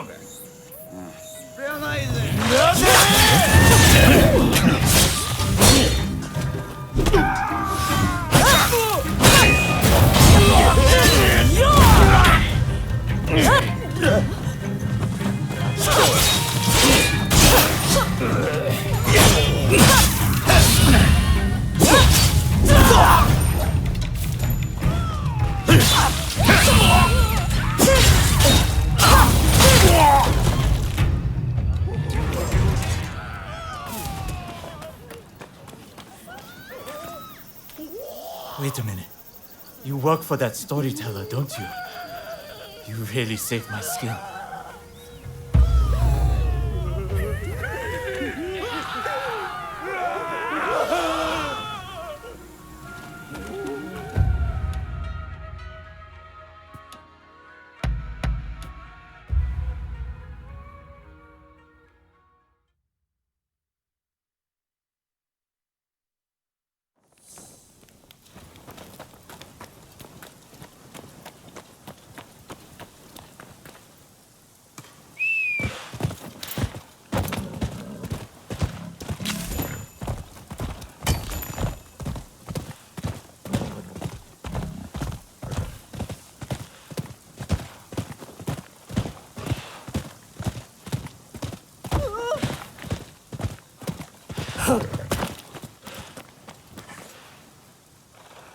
Wait a minute. You work for that storyteller, don't you? You really saved my skin.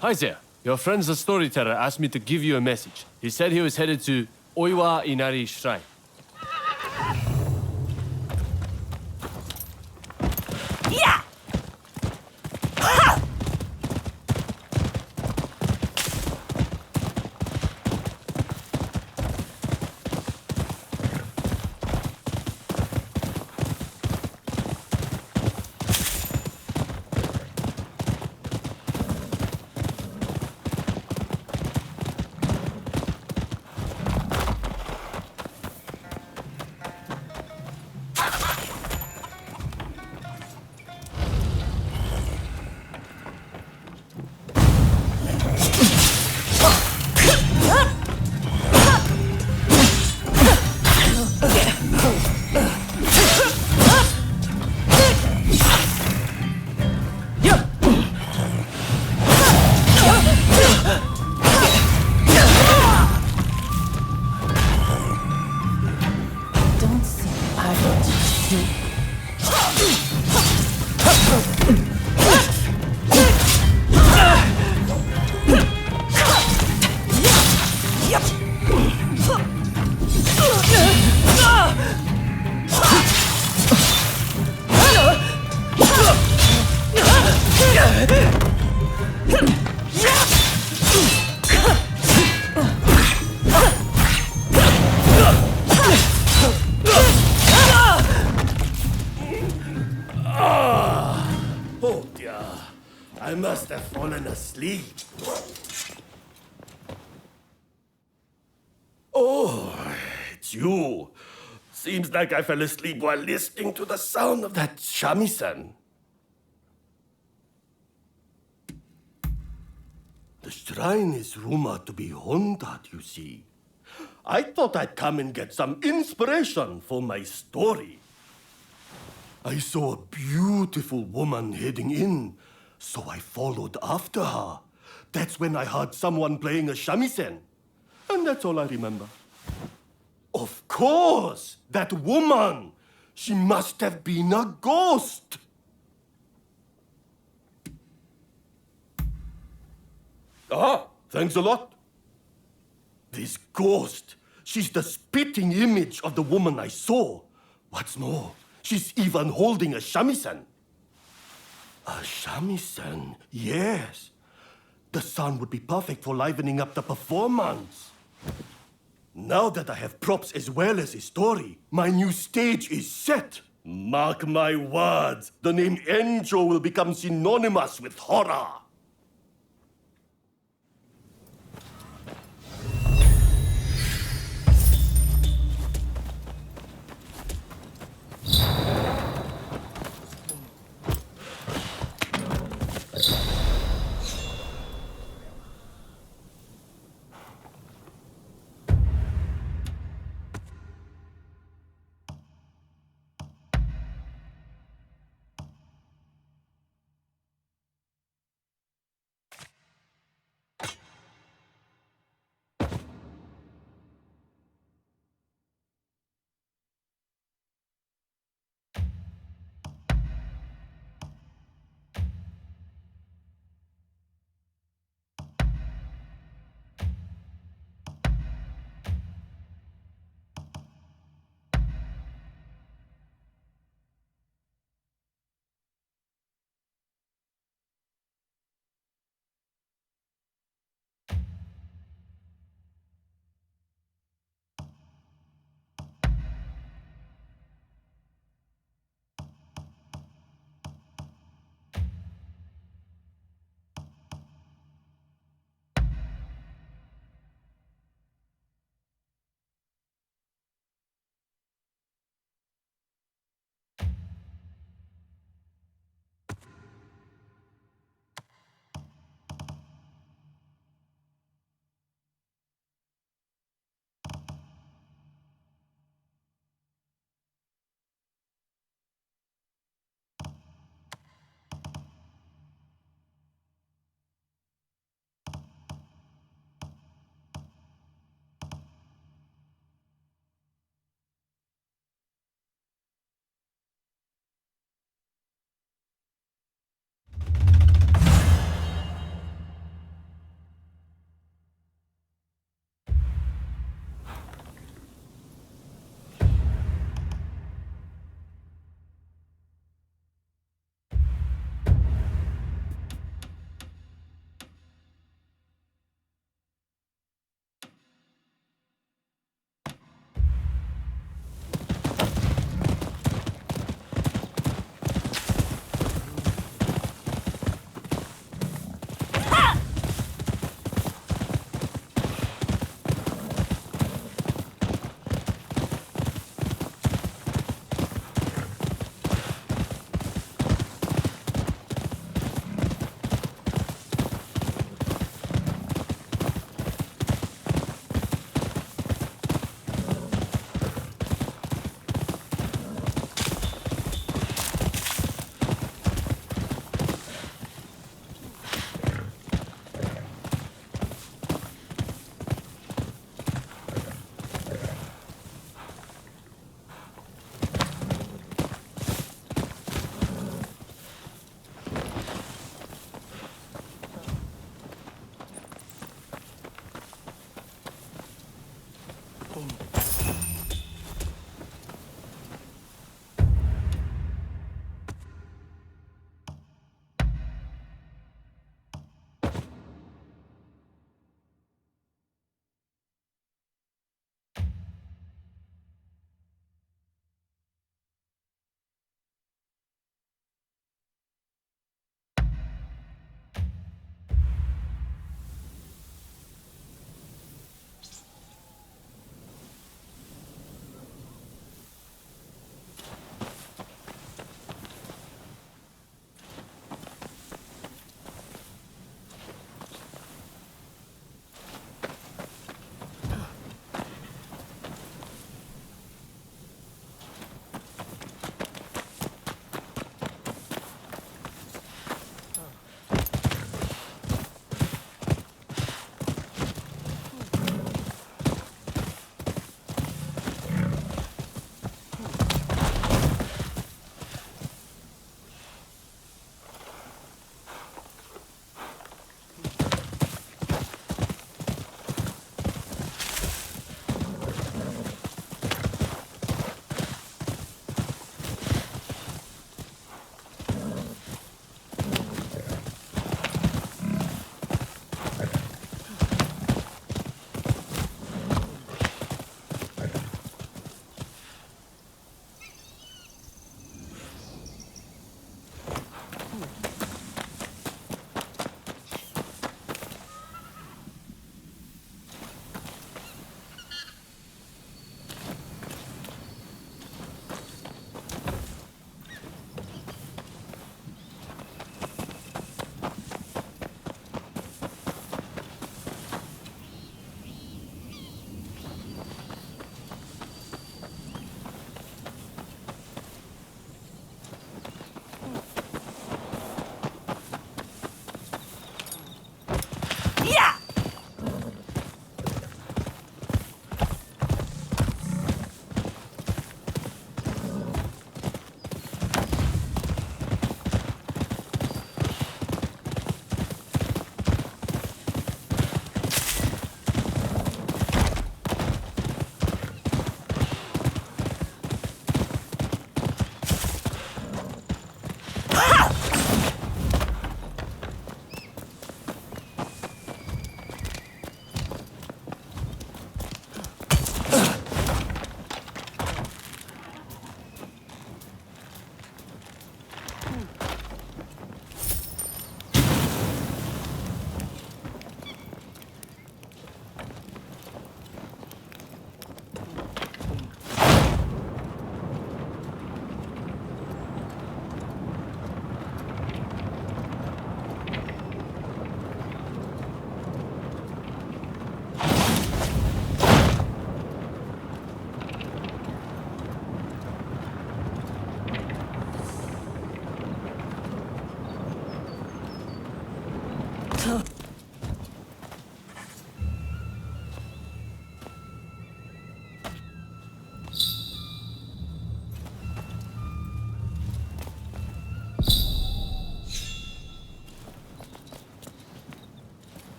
Hi there. Your friend's the storyteller asked me to give you a message. He said he was headed to Oiwa Inari Shrine. Yeah! Oh dear, I must have fallen asleep. Oh, it's you. Seems like I fell asleep while listening to the sound of that shamisen. The shrine is rumored to be haunted, you see. I thought I'd come and get some inspiration for my story. I saw a beautiful woman heading in, so I followed after her. That's when I heard someone playing a shamisen. And that's all I remember. Of course! That woman! She must have been a ghost! Ah, thanks a lot. This ghost, she's the spitting image of the woman I saw. What's more, she's even holding a shamisen. A shamisen, yes. The sound would be perfect for livening up the performance. Now that I have props as well as a story, my new stage is set. Mark my words, the name Enjo will become synonymous with horror.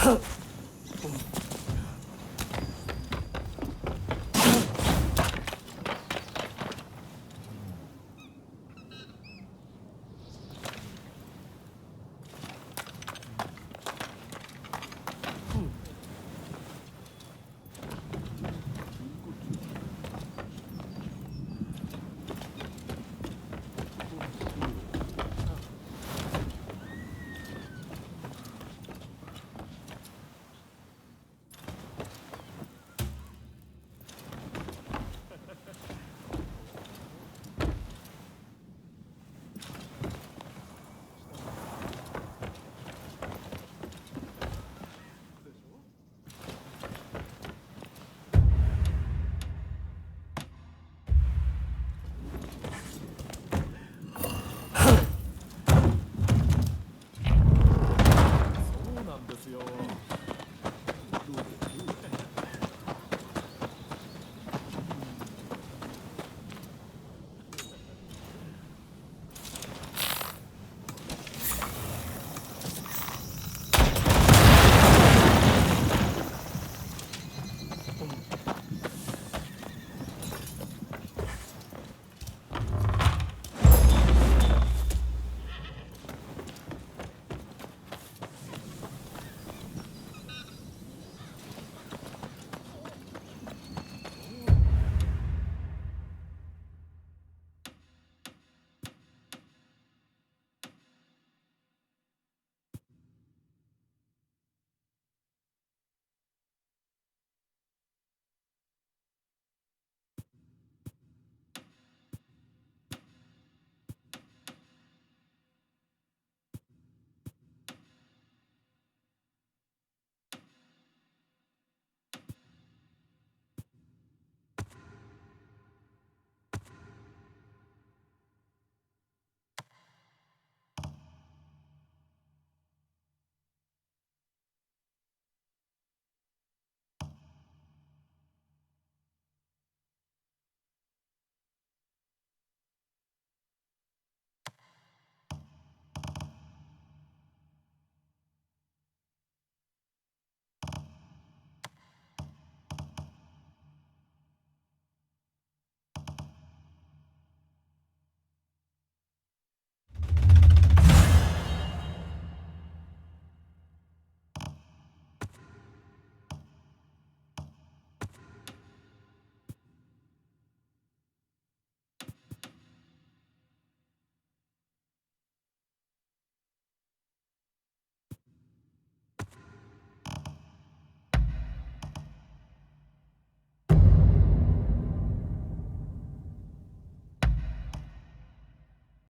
Huh?